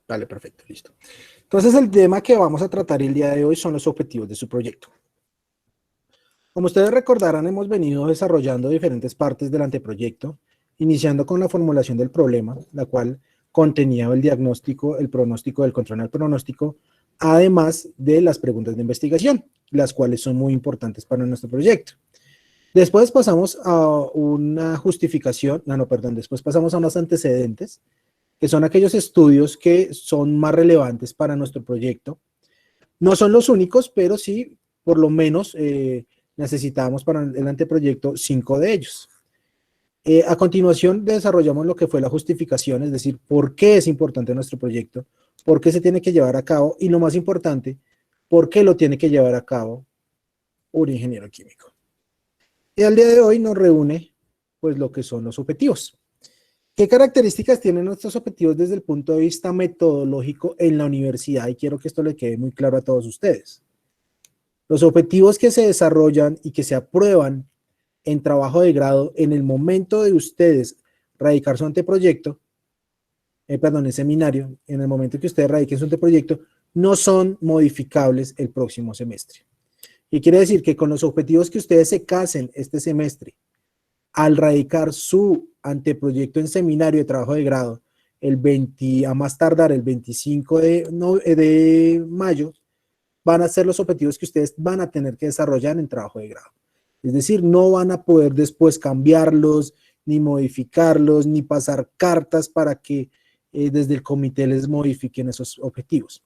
Vale, perfecto, listo. Entonces, el tema que vamos a tratar el día de hoy son los objetivos de su proyecto. Como ustedes recordarán, hemos venido desarrollando diferentes partes del anteproyecto, iniciando con la formulación del problema, la cual contenía el diagnóstico, el pronóstico, el control del pronóstico, además de las preguntas de investigación, las cuales son muy importantes para nuestro proyecto. Después pasamos a una justificación, después pasamos a unos antecedentes, que son aquellos estudios que son más relevantes para nuestro proyecto. No son los únicos, pero sí, por lo menos, necesitamos para el anteproyecto 5 de ellos. A continuación desarrollamos lo que fue la justificación, es decir, por qué es importante nuestro proyecto, por qué se tiene que llevar a cabo y lo más importante, por qué lo tiene que llevar a cabo un ingeniero químico. Y al día de hoy nos reúne pues lo que son los objetivos. ¿Qué características tienen nuestros objetivos desde el punto de vista metodológico en la universidad? Y quiero que esto le quede muy claro a todos ustedes. Los objetivos que se desarrollan y que se aprueban en trabajo de grado en el momento de ustedes radicar su anteproyecto, en seminario, en el momento que ustedes radiquen su anteproyecto, no son modificables el próximo semestre. Y quiere decir que con los objetivos que ustedes se casen este semestre, al radicar su anteproyecto en seminario de trabajo de grado, a más tardar el 25 de mayo, van a ser los objetivos que ustedes van a tener que desarrollar en trabajo de grado. Es decir, no van a poder después cambiarlos, ni modificarlos, ni pasar cartas para que desde el comité les modifiquen esos objetivos.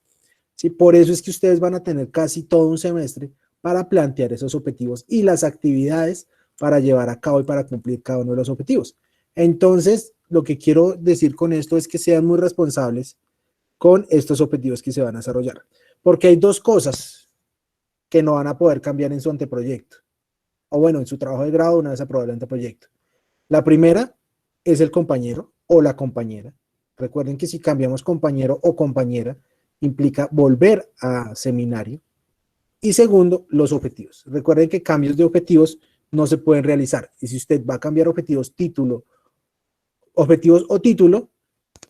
¿Sí? Por eso es que ustedes van a tener casi todo un semestre para plantear esos objetivos y las actividades para llevar a cabo y para cumplir cada uno de los objetivos. Entonces, lo que quiero decir con esto es que sean muy responsables con estos objetivos que se van a desarrollar. Porque hay dos cosas que no van a poder cambiar en su anteproyecto. O bueno, en su trabajo de grado una vez aprobado el anteproyecto. La primera es el compañero o la compañera. Recuerden que si cambiamos compañero o compañera, implica volver a seminario. Y segundo, los objetivos. Recuerden que cambios de objetivos no se pueden realizar. Y si usted va a cambiar objetivos o título,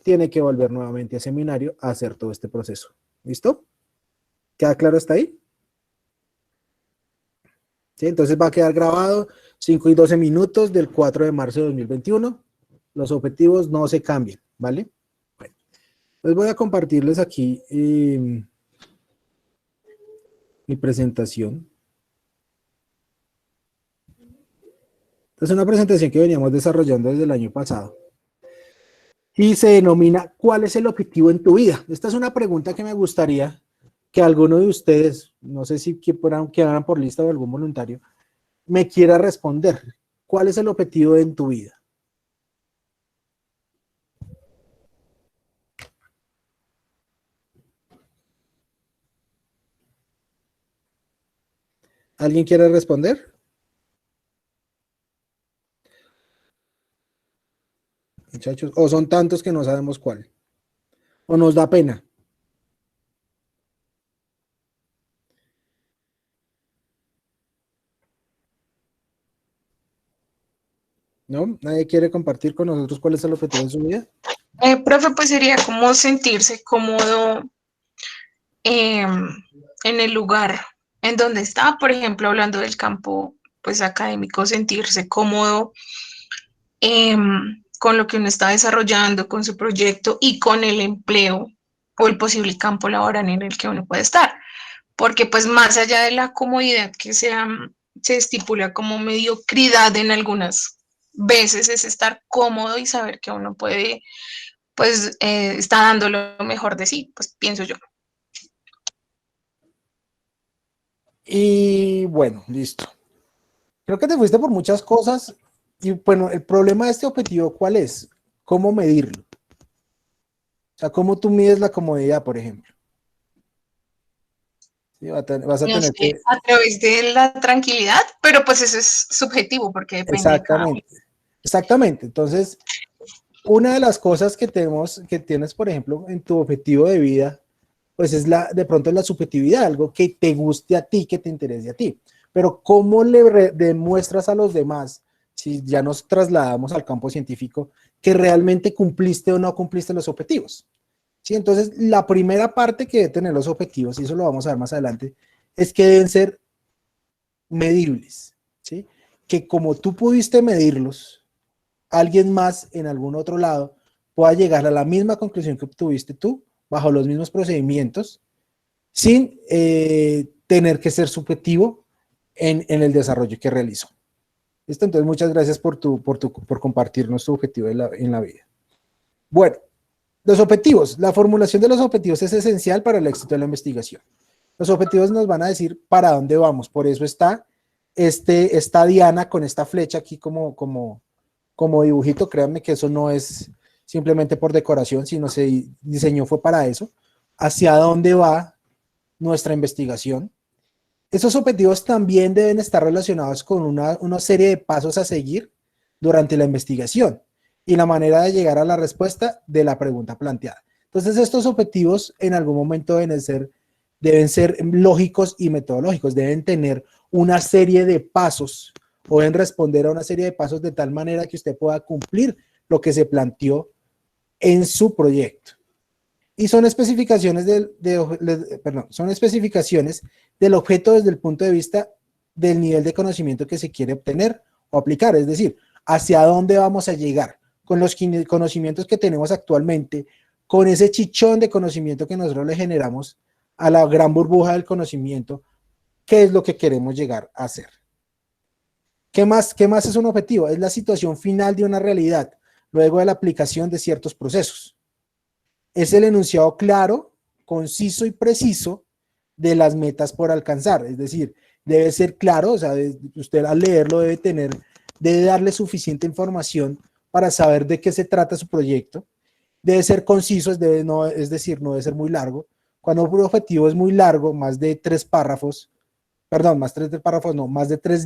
tiene que volver nuevamente a seminario a hacer todo este proceso. ¿Listo? ¿Queda claro hasta ahí? ¿Sí? Entonces va a quedar grabado 5 y 12 minutos del 4 de marzo de 2021. Los objetivos no se cambian, ¿vale? Bueno, entonces voy a compartirles aquí mi presentación. Es una presentación que veníamos desarrollando desde el año pasado. Y se denomina ¿cuál es el objetivo en tu vida? Esta es una pregunta que me gustaría que alguno de ustedes, no sé si quedaran por lista o algún voluntario, me quiera responder. ¿Cuál es el objetivo en tu vida? ¿Alguien quiere responder? Muchachos, o son tantos que no sabemos cuál. O nos da pena. ¿No? ¿Nadie quiere compartir con nosotros cuál es el objetivo de su vida? Profe, pues sería como sentirse cómodo en el lugar en donde está, por ejemplo, hablando del campo pues académico, sentirse cómodo con lo que uno está desarrollando, con su proyecto y con el empleo o el posible campo laboral en el que uno puede estar. Porque pues más allá de la comodidad que se estipula como mediocridad en algunas veces, es estar cómodo y saber que uno puede, pues está dando lo mejor de sí, pues pienso yo. Y bueno, listo. Creo que te fuiste por muchas cosas y bueno, el problema de este objetivo, ¿cuál es? ¿Cómo medirlo? O sea, ¿cómo tú mides la comodidad, por ejemplo? ¿Sí? Vas a No tener que... sé, a través de la tranquilidad, pero pues eso es subjetivo porque depende de cada uno. Exactamente, exactamente. Entonces, una de las cosas que tienes, por ejemplo, en tu objetivo de vida, pues es de pronto la subjetividad, algo que te guste a ti, que te interese a ti. Pero ¿cómo le demuestras a los demás, si ya nos trasladamos al campo científico, que realmente cumpliste o no cumpliste los objetivos? ¿sí? Entonces, la primera parte que debe tener los objetivos, y eso lo vamos a ver más adelante, es que deben ser medibles, ¿sí? Que como tú pudiste medirlos, alguien más en algún otro lado pueda llegar a la misma conclusión que obtuviste tú, bajo los mismos procedimientos, sin tener que ser subjetivo en el desarrollo que realizó. ¿Listo? Entonces, muchas gracias por compartirnos tu objetivo en la vida. Bueno, los objetivos. La formulación de los objetivos es esencial para el éxito de la investigación. Los objetivos nos van a decir para dónde vamos. Por eso está esta diana con esta flecha aquí como dibujito. Créanme que eso no es simplemente por decoración, sino se diseñó fue para eso. Hacia dónde va nuestra investigación. Esos objetivos también deben estar relacionados con una serie de pasos a seguir durante la investigación y la manera de llegar a la respuesta de la pregunta planteada. Entonces, estos objetivos en algún momento deben ser lógicos y metodológicos, deben tener una serie de pasos o deben responder a una serie de pasos de tal manera que usted pueda cumplir lo que se planteó en su proyecto. Y son especificaciones son especificaciones del objeto desde el punto de vista del nivel de conocimiento que se quiere obtener o aplicar, es decir, hacia dónde vamos a llegar con los conocimientos que tenemos actualmente, con ese chichón de conocimiento que nosotros le generamos a la gran burbuja del conocimiento, qué es lo que queremos llegar a hacer. ¿Qué más es un objetivo? Es la situación final de una realidad, luego de la aplicación de ciertos procesos. Es el enunciado claro, conciso y preciso de las metas por alcanzar. Es decir, debe ser claro, o sea, usted al leerlo debe darle suficiente información para saber de qué se trata su proyecto. Debe ser conciso, es decir, no debe ser muy largo. Cuando un objetivo es muy largo, más de 3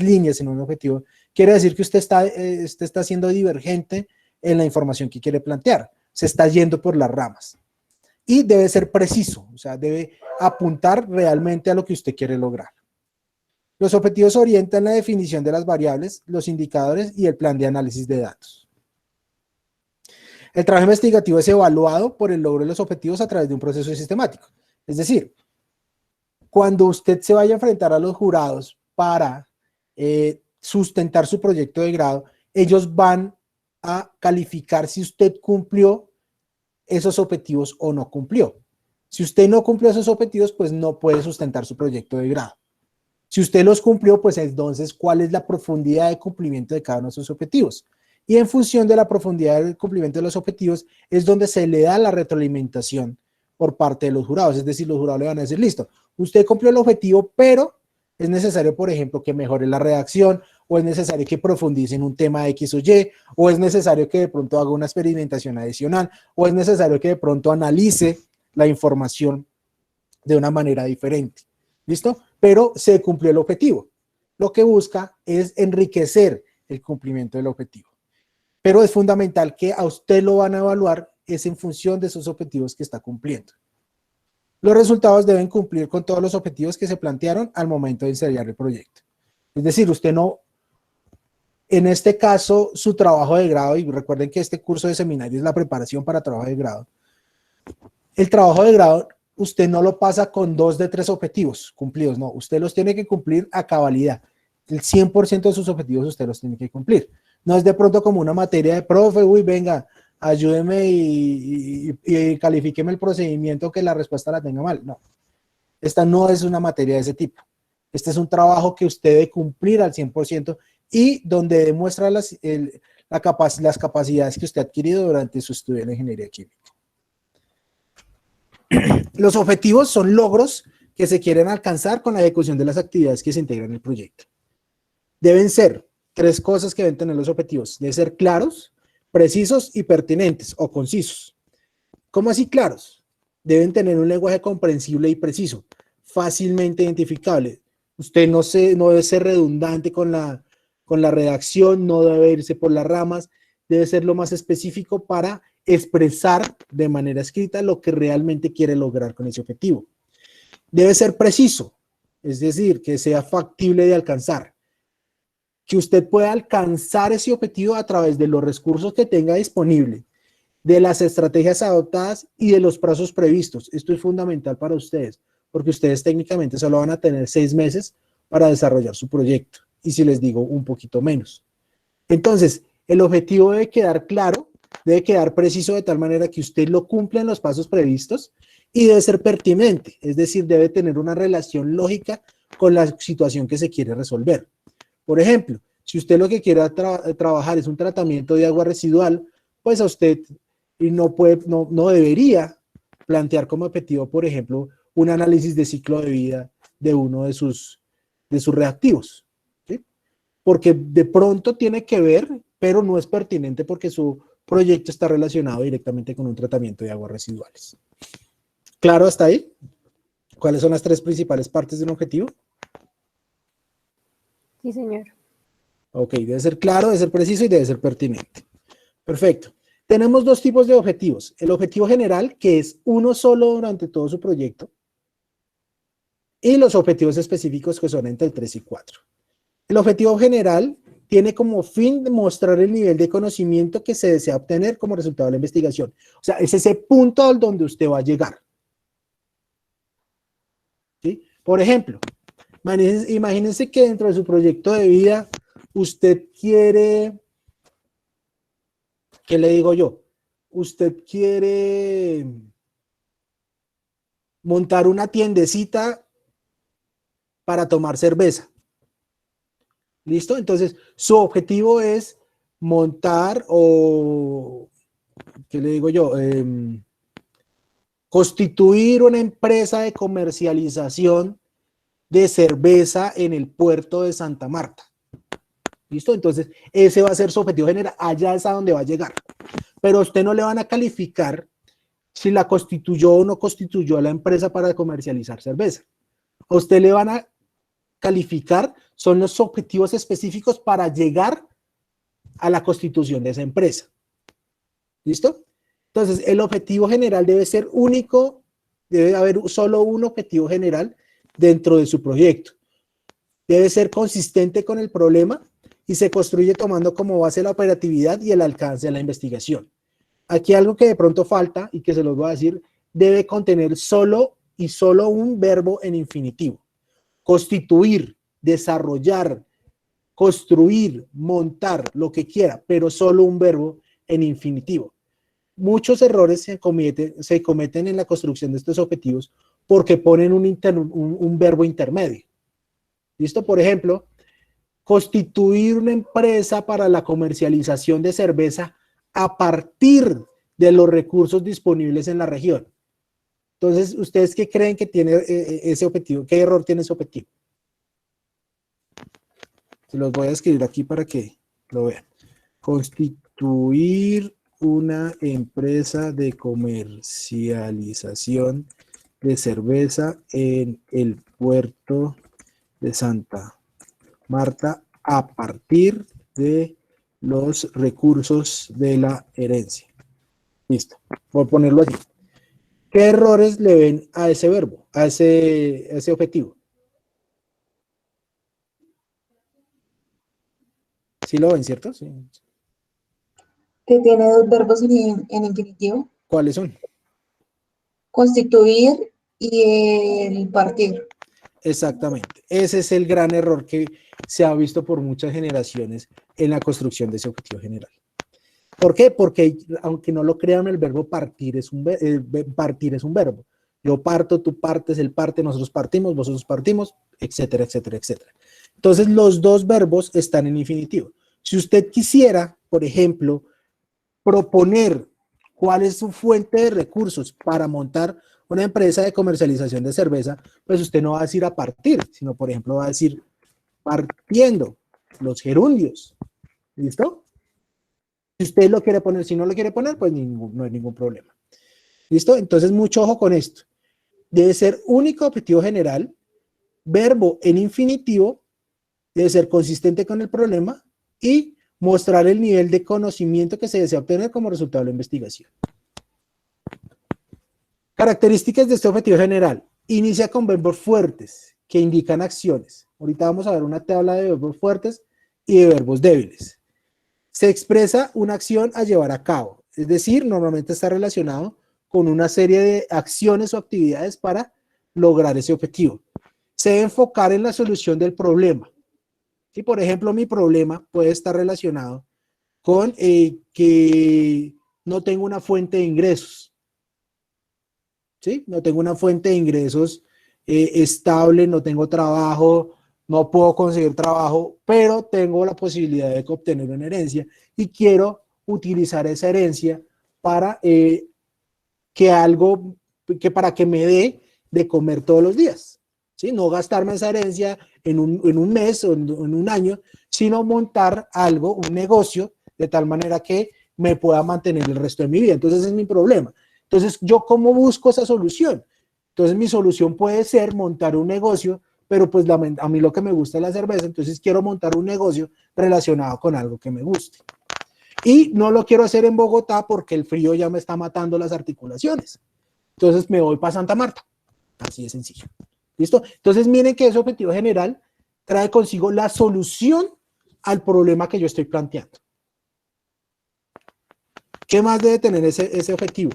líneas en un objetivo, quiere decir que usted está siendo divergente en la información que quiere plantear. Se está yendo por las ramas. Y debe ser preciso, o sea, debe apuntar realmente a lo que usted quiere lograr. Los objetivos orientan la definición de las variables, los indicadores y el plan de análisis de datos. El trabajo investigativo es evaluado por el logro de los objetivos a través de un proceso sistemático. Es decir, cuando usted se vaya a enfrentar a los jurados para sustentar su proyecto de grado, ellos van a calificar si usted cumplió esos objetivos o no cumplió. Si usted no cumplió esos objetivos, pues no puede sustentar su proyecto de grado. Si usted los cumplió, pues entonces, ¿cuál es la profundidad de cumplimiento de cada uno de esos objetivos? Y en función de la profundidad del cumplimiento de los objetivos, es donde se le da la retroalimentación por parte de los jurados. Es decir, los jurados le van a decir, listo, usted cumplió el objetivo, pero es necesario, por ejemplo, que mejore la redacción, o es necesario que profundice en un tema X o Y, o es necesario que de pronto haga una experimentación adicional, o es necesario que de pronto analice la información de una manera diferente. ¿Listo? Pero se cumplió el objetivo. Lo que busca es enriquecer el cumplimiento del objetivo. Pero es fundamental que a usted lo van a evaluar es en función de esos objetivos que está cumpliendo. Los resultados deben cumplir con todos los objetivos que se plantearon al momento de ensayar el proyecto. Es decir, usted no, en este caso, su trabajo de grado, y recuerden que este curso de seminario es la preparación para trabajo de grado. El trabajo de grado, usted no lo pasa con 2 de 3 objetivos cumplidos, no, usted los tiene que cumplir a cabalidad. El 100% de sus objetivos usted los tiene que cumplir. No es de pronto como una materia de profe, uy, venga, ayúdeme y califíqueme el procedimiento que la respuesta la tenga mal. No, esta no es una materia de ese tipo. Este es un trabajo que usted debe cumplir al 100% y donde demuestra las capacidades que usted ha adquirido durante su estudio en ingeniería química. Los objetivos son logros que se quieren alcanzar con la ejecución de las actividades que se integran en el proyecto. Deben ser 3 cosas que deben tener los objetivos. Deben ser claros, precisos y pertinentes o concisos. ¿Cómo así claros? Deben tener un lenguaje comprensible y preciso, fácilmente identificable. Usted no debe ser redundante con la redacción, no debe irse por las ramas, debe ser lo más específico para expresar de manera escrita lo que realmente quiere lograr con ese objetivo. Debe ser preciso, es decir, que sea factible de alcanzar. Que usted pueda alcanzar ese objetivo a través de los recursos que tenga disponible, de las estrategias adoptadas y de los plazos previstos. Esto es fundamental para ustedes, porque ustedes técnicamente solo van a tener 6 meses para desarrollar su proyecto, y si les digo un poquito menos. Entonces, el objetivo debe quedar claro, debe quedar preciso de tal manera que usted lo cumpla en los pasos previstos y debe ser pertinente, es decir, debe tener una relación lógica con la situación que se quiere resolver. Por ejemplo, si usted lo que quiere trabajar es un tratamiento de agua residual, pues a usted no debería plantear como objetivo, por ejemplo, un análisis de ciclo de vida de uno de sus reactivos, ¿sí? Porque de pronto tiene que ver, pero no es pertinente porque su proyecto está relacionado directamente con un tratamiento de aguas residuales. ¿Claro hasta ahí? ¿Cuáles son las 3 principales partes de un objetivo? Sí, señor. Ok, debe ser claro, debe ser preciso y debe ser pertinente. Perfecto. Tenemos 2 tipos de objetivos. El objetivo general, que es uno solo durante todo su proyecto, y los objetivos específicos, que son entre el 3 y 4. El objetivo general tiene como fin mostrar el nivel de conocimiento que se desea obtener como resultado de la investigación. O sea, es ese punto al donde usted va a llegar. ¿Sí? Por ejemplo, imagínense que dentro de su proyecto de vida usted quiere, ¿qué le digo yo? Usted quiere montar una tiendecita para tomar cerveza. ¿Listo? Entonces, su objetivo es montar o, ¿qué le digo yo? Constituir una empresa de comercialización de cerveza en el puerto de Santa Marta. ¿Listo? Entonces, ese va a ser su objetivo general. Allá es a donde va a llegar. Pero a usted no le van a calificar si la constituyó o no constituyó la empresa para comercializar cerveza. A usted le van a calificar son los objetivos específicos para llegar a la constitución de esa empresa. ¿Listo? Entonces, el objetivo general debe ser único, debe haber solo un objetivo general dentro de su proyecto. Debe ser consistente con el problema y se construye tomando como base la operatividad y el alcance de la investigación. Aquí algo que de pronto falta y que se los voy a decir, debe contener solo un verbo en infinitivo. Constituir, desarrollar, construir, montar, lo que quiera, pero solo un verbo en infinitivo. Muchos errores se cometen en la construcción de estos objetivos porque ponen un verbo intermedio. ¿Listo? Por ejemplo, constituir una empresa para la comercialización de cerveza a partir de los recursos disponibles en la región. Entonces, ¿ustedes qué creen que tiene ese objetivo? ¿Qué error tiene ese objetivo? Se los voy a escribir aquí para que lo vean. Constituir una empresa de comercialización de cerveza en el puerto de Santa Marta a partir de los recursos de la herencia. Listo, voy a ponerlo así. ¿Qué errores le ven a ese verbo, a ese objetivo? ¿Sí lo ven, cierto? Sí. Que tiene 2 verbos en infinitivo. ¿Cuáles son? Constituir y el partir. Exactamente. Ese es el gran error que se ha visto por muchas generaciones en la construcción de ese objetivo general. ¿Por qué? Porque aunque no lo crean, el verbo partir es un verbo. Yo parto, tú partes, él parte, nosotros partimos, vosotros partimos, etcétera, etcétera, etcétera. Entonces, los 2 verbos están en infinitivo. Si usted quisiera, por ejemplo, proponer cuál es su fuente de recursos para montar una empresa de comercialización de cerveza, pues usted no va a decir a partir, sino, por ejemplo, va a decir partiendo los gerundios. ¿Listo? Si usted lo quiere poner, si no lo quiere poner, pues no hay ningún problema. ¿Listo? Entonces, mucho ojo con esto. Debe ser único objetivo general, verbo en infinitivo, debe ser consistente con el problema y mostrar el nivel de conocimiento que se desea obtener como resultado de la investigación. Características de este objetivo general. Inicia con verbos fuertes que indican acciones. Ahorita vamos a ver una tabla de verbos fuertes y de verbos débiles. Se expresa una acción a llevar a cabo. Es decir, normalmente está relacionado con una serie de acciones o actividades para lograr ese objetivo. Se debe enfocar en la solución del problema. Si, por ejemplo, mi problema puede estar relacionado con que no tengo una fuente de ingresos. ¿Sí? No tengo una fuente de ingresos estable, no tengo trabajo, no puedo conseguir trabajo, pero tengo la posibilidad de obtener una herencia y quiero utilizar esa herencia para para que me dé de comer todos los días. ¿Sí? No gastarme esa herencia en un mes o en un año, sino montar algo, un negocio, de tal manera que me pueda mantener el resto de mi vida. Entonces, ese es mi problema. Entonces, ¿yo cómo busco esa solución? Entonces, mi solución puede ser montar un negocio, pero pues a mí lo que me gusta es la cerveza, entonces quiero montar un negocio relacionado con algo que me guste. Y no lo quiero hacer en Bogotá porque el frío ya me está matando las articulaciones. Entonces, me voy para Santa Marta. Así de sencillo. ¿Listo? Entonces, miren que ese objetivo general trae consigo la solución al problema que yo estoy planteando. ¿Qué más debe tener ese objetivo?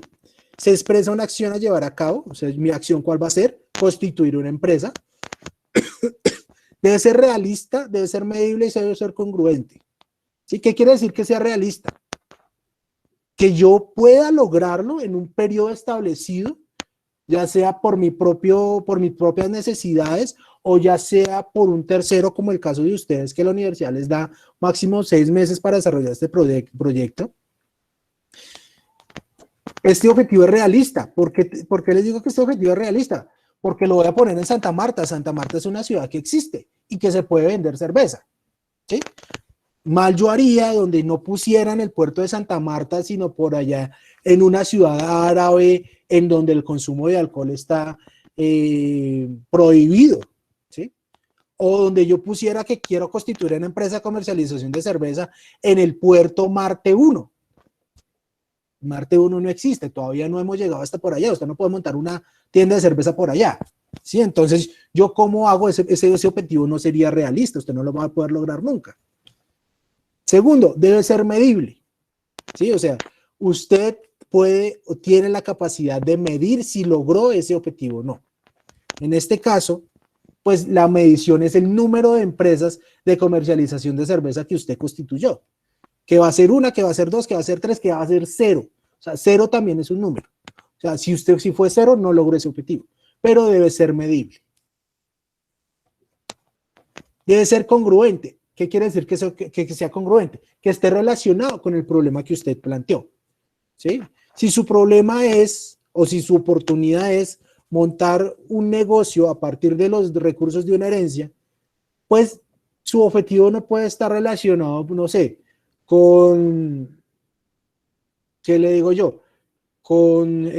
Se expresa una acción a llevar a cabo, o sea, mi acción, ¿cuál va a ser? Constituir una empresa. Debe ser realista, debe ser medible y debe ser congruente. ¿Sí? ¿Qué quiere decir que sea realista? Que yo pueda lograrlo en un periodo establecido, ya sea por mis propias necesidades o ya sea por un tercero, como el caso de ustedes, que la universidad les da máximo 6 meses para desarrollar este proyecto. Este objetivo es realista. ¿Por qué les digo que este objetivo es realista? Porque lo voy a poner en Santa Marta. Santa Marta es una ciudad que existe y que se puede vender cerveza. ¿Sí? Mal yo haría donde no pusieran el puerto de Santa Marta, sino por allá en una ciudad árabe en donde el consumo de alcohol está prohibido. ¿Sí? O donde yo pusiera que quiero constituir una empresa de comercialización de cerveza en el puerto Marte 1. Marte 1 no existe, todavía no hemos llegado hasta por allá, usted no puede montar una tienda de cerveza por allá, ¿sí? Entonces, ¿yo cómo hago ese objetivo? No sería realista, usted no lo va a poder lograr nunca. Segundo, debe ser medible, ¿sí? O sea, usted puede o tiene la capacidad de medir si logró ese objetivo o no. En este caso, pues la medición es el número de empresas de comercialización de cerveza que usted constituyó. Que va a ser una, que va a ser dos, que va a ser tres, que va a ser 0. O sea, 0 también es un número. O sea, si fue 0, no logró ese objetivo. Pero debe ser medible. Debe ser congruente. ¿Qué quiere decir que sea congruente? Que esté relacionado con el problema que usted planteó. ¿Sí? Si su problema es, o si su oportunidad es montar un negocio a partir de los recursos de una herencia, pues su objetivo no puede estar relacionado, no sé, con, ¿qué le digo yo? Con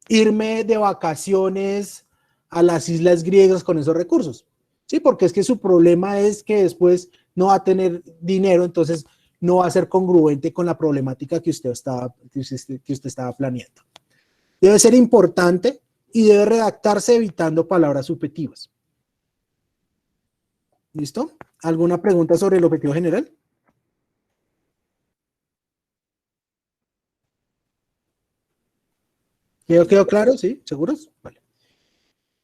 irme de vacaciones a las islas griegas con esos recursos. Sí, porque es que su problema es que después no va a tener dinero, entonces no va a ser congruente con la problemática que usted estaba planeando. Debe ser importante y debe redactarse evitando palabras subjetivas. ¿Listo? ¿Alguna pregunta sobre el objetivo general? ¿Quedó claro? ¿Sí? ¿Seguros? Vale.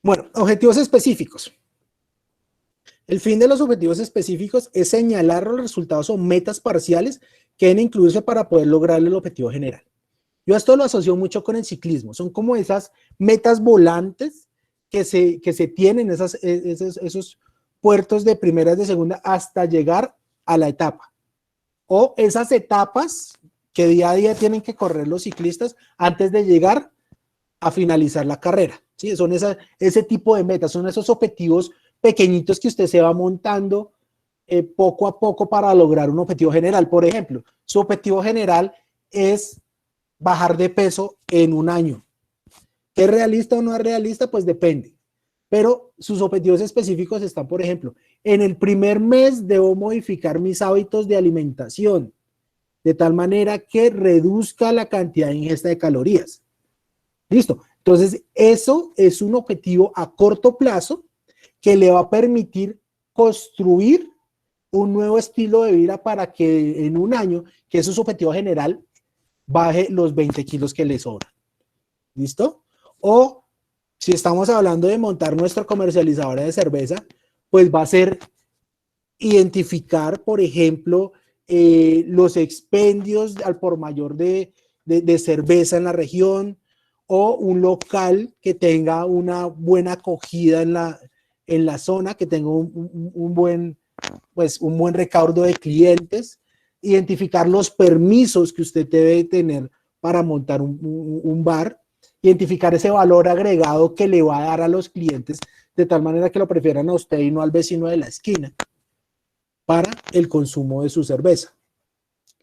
Bueno, objetivos específicos. El fin de los objetivos específicos es señalar los resultados o metas parciales que deben incluirse para poder lograr el objetivo general. Yo esto lo asocio mucho con el ciclismo. Son como esas metas volantes que se tienen, esos puertos de primera y de segunda hasta llegar a la etapa. O esas etapas que día a día tienen que correr los ciclistas antes de llegar a finalizar la carrera. ¿Sí? Son ese tipo de metas, son esos objetivos pequeñitos que usted se va montando poco a poco para lograr un objetivo general. Por ejemplo, su objetivo general es bajar de peso en un año. ¿Es realista o no es realista? Pues depende. Pero sus objetivos específicos están, por ejemplo, en el primer mes debo modificar mis hábitos de alimentación de tal manera que reduzca la cantidad de ingesta de calorías. ¿Listo? Entonces, eso es un objetivo a corto plazo que le va a permitir construir un nuevo estilo de vida para que en un año, que eso es su objetivo general, baje los 20 kilos que le sobran. ¿Listo? O si estamos hablando de montar nuestra comercializadora de cerveza, pues va a ser identificar, por ejemplo, los expendios al por mayor de cerveza en la región, o un local que tenga una buena acogida en la zona, que tenga un buen recaudo de clientes, identificar los permisos que usted debe tener para montar un bar, identificar ese valor agregado que le va a dar a los clientes, de tal manera que lo prefieran a usted y no al vecino de la esquina para el consumo de su cerveza.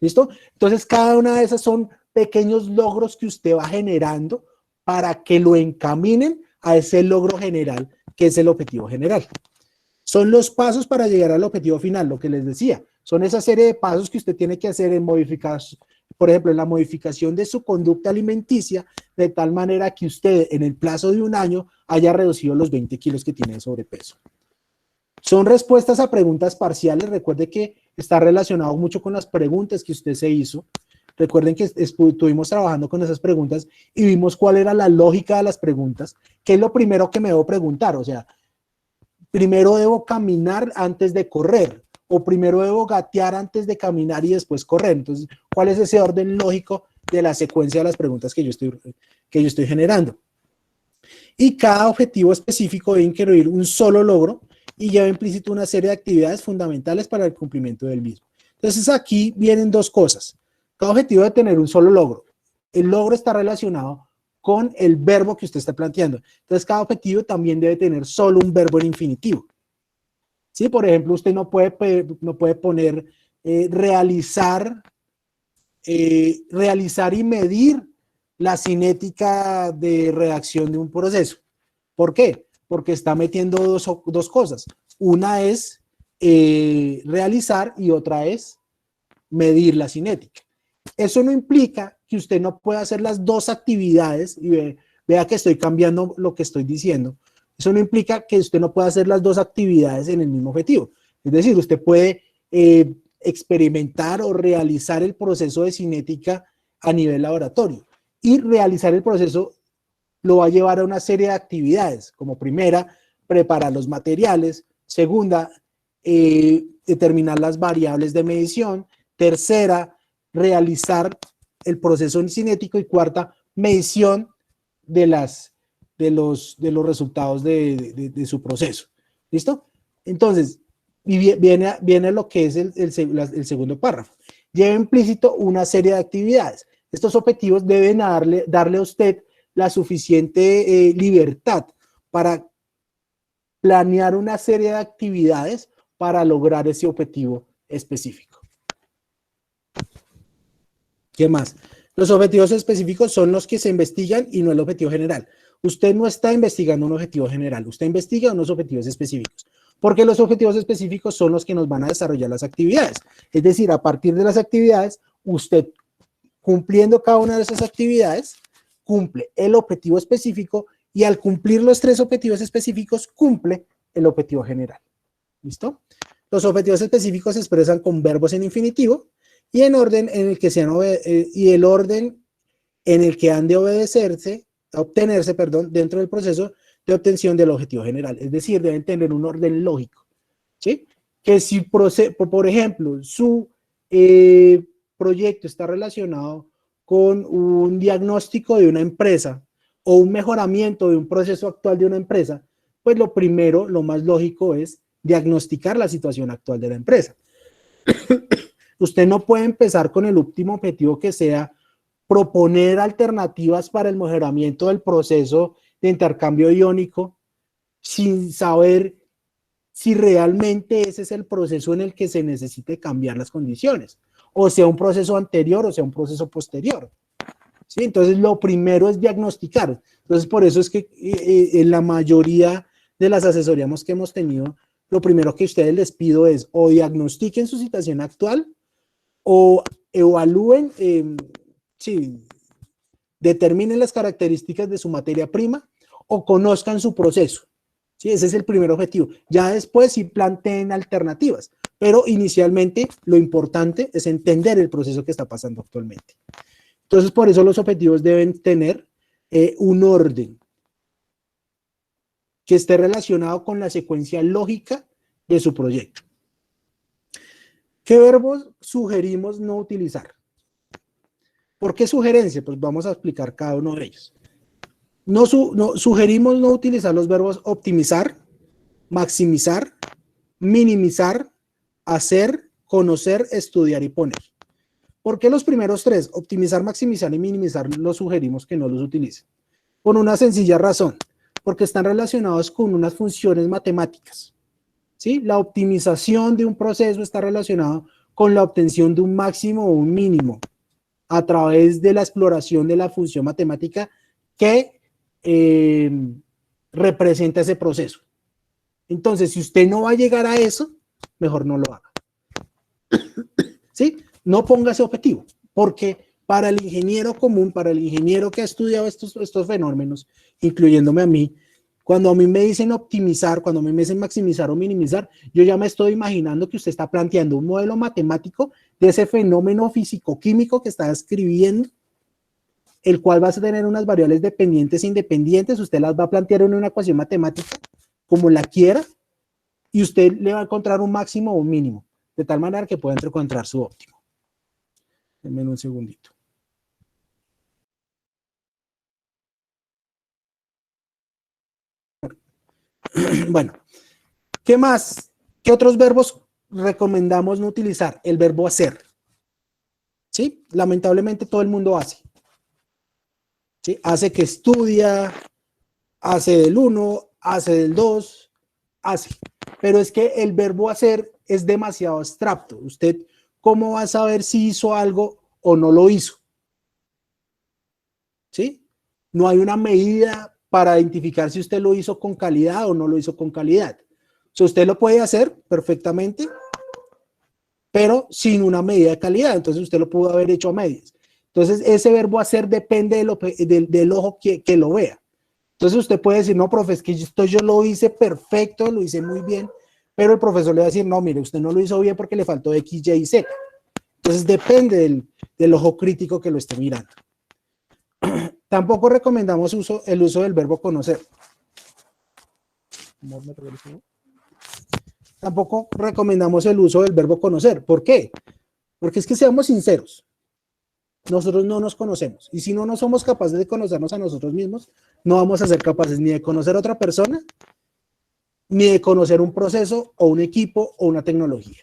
¿Listo? Entonces, cada una de esas son pequeños logros que usted va generando para que lo encaminen a ese logro general, que es el objetivo general. Son los pasos para llegar al objetivo final, lo que les decía. Son esa serie de pasos que usted tiene que hacer en modificar, por ejemplo, en la modificación de su conducta alimenticia, de tal manera que usted en el plazo de un año haya reducido los 20 kilos que tiene de sobrepeso. Son respuestas a preguntas parciales. Recuerde que está relacionado mucho con las preguntas que usted se hizo. Recuerden que estuvimos trabajando con esas preguntas y vimos cuál era la lógica de las preguntas. ¿Qué es lo primero que me debo preguntar? O sea, primero debo caminar antes de correr, o primero debo gatear antes de caminar y después correr. Entonces, ¿cuál es ese orden lógico de la secuencia de las preguntas que yo estoy generando? Y cada objetivo específico debe incluir un solo logro y lleva implícito una serie de actividades fundamentales para el cumplimiento del mismo. Entonces, aquí vienen dos cosas. Cada objetivo debe tener un solo logro. El logro está relacionado con el verbo que usted está planteando. Entonces, cada objetivo también debe tener solo un verbo en infinitivo. ¿Sí? Por ejemplo, usted no puede poner realizar y medir la cinética de reacción de un proceso. ¿Por qué? Porque está metiendo dos cosas. Una es realizar y otra es medir la cinética. Eso no implica que usted no pueda hacer las dos actividades, y vea que estoy cambiando lo que estoy diciendo. Eso no implica que usted no pueda hacer las dos actividades en el mismo objetivo. Es decir, usted puede experimentar o realizar el proceso de cinética a nivel laboratorio, y realizar el proceso lo va a llevar a una serie de actividades, como primera, preparar los materiales; segunda, determinar las variables de medición; tercera, realizar el proceso cinético; y cuarta, medición de los resultados de su proceso. ¿Listo? Entonces, viene lo que es el segundo párrafo. Lleva implícito una serie de actividades. Estos objetivos deben darle a usted la suficiente libertad para planear una serie de actividades para lograr ese objetivo específico. ¿Qué más? Los objetivos específicos son los que se investigan y no el objetivo general. Usted no está investigando un objetivo general, usted investiga unos objetivos específicos, porque los objetivos específicos son los que nos van a desarrollar las actividades. Es decir, a partir de las actividades, usted, cumpliendo cada una de esas actividades, cumple el objetivo específico, y al cumplir los tres objetivos específicos, cumple el objetivo general. ¿Listo? Los objetivos específicos se expresan con verbos en infinitivo y en orden en el que el orden en el que han de obtenerse dentro del proceso de obtención del objetivo general. Es decir, deben tener un orden lógico. ¿Sí? Que si, por ejemplo, su proyecto está relacionado con un diagnóstico de una empresa o un mejoramiento de un proceso actual de una empresa, pues lo primero, lo más lógico es diagnosticar la situación actual de la empresa. Usted no puede empezar con el último objetivo, que sea proponer alternativas para el mejoramiento del proceso de intercambio iónico, sin saber si realmente ese es el proceso en el que se necesite cambiar las condiciones, o sea un proceso anterior o sea un proceso posterior. ¿Sí? Entonces, lo primero es diagnosticar. Entonces, por eso es que en la mayoría de las asesorías que hemos tenido, lo primero que ustedes les pido es o diagnostiquen su situación actual, o evalúen, determinen las características de su materia prima, o conozcan su proceso. ¿Sí? Ese es el primer objetivo. Ya después sí planteen alternativas, Pero inicialmente lo importante es entender el proceso que está pasando actualmente. Entonces, por eso los objetivos deben tener un orden que esté relacionado con la secuencia lógica de su proyecto. ¿Qué verbos sugerimos no utilizar? ¿Por qué sugerencia? Pues vamos a explicar cada uno de ellos. Sugerimos no utilizar los verbos optimizar, maximizar, minimizar, hacer, conocer, estudiar y poner. ¿Por qué los primeros tres, optimizar, maximizar y minimizar, los sugerimos que no los utilicen? Por una sencilla razón, porque están relacionados con unas funciones matemáticas. ¿Sí? La optimización de un proceso está relacionado con la obtención de un máximo o un mínimo a través de la exploración de la función matemática que representa ese proceso. Entonces, si usted no va a llegar a eso, mejor no lo haga. ¿Sí? No ponga ese objetivo, porque para el ingeniero común, para el ingeniero que ha estudiado estos fenómenos, incluyéndome a mí, cuando a mí me dicen optimizar, cuando a mí me dicen maximizar o minimizar, yo ya me estoy imaginando que usted está planteando un modelo matemático de ese fenómeno físico-químico que está escribiendo, el cual va a tener unas variables dependientes e independientes, usted las va a plantear en una ecuación matemática como la quiera, y usted le va a encontrar un máximo o un mínimo, de tal manera que pueda encontrar su óptimo. Denme un segundito. Bueno, ¿qué más? ¿Qué otros verbos recomendamos no utilizar? El verbo hacer. ¿Sí? Lamentablemente todo el mundo hace. ¿Sí? Hace que estudia, hace del 1, hace del 2, hace. Pero es que el verbo hacer es demasiado abstracto. Usted, ¿cómo va a saber si hizo algo o no lo hizo? ¿Sí? No hay una medida para identificar si usted lo hizo con calidad o no lo hizo con calidad. O sea, usted lo puede hacer perfectamente, pero sin una medida de calidad. Entonces usted lo pudo haber hecho a medias. Entonces ese verbo hacer depende del ojo que lo vea. Entonces usted puede decir, no, profe, es que esto yo lo hice perfecto, lo hice muy bien, pero el profesor le va a decir, no, mire, usted no lo hizo bien porque le faltó X, Y y Z. Entonces depende del ojo crítico que lo esté mirando. Tampoco recomendamos el uso del verbo conocer. Tampoco recomendamos el uso del verbo conocer. ¿Por qué? Porque es que seamos sinceros. Nosotros no nos conocemos. Y si no somos capaces de conocernos a nosotros mismos, no vamos a ser capaces ni de conocer a otra persona, ni de conocer un proceso o un equipo o una tecnología.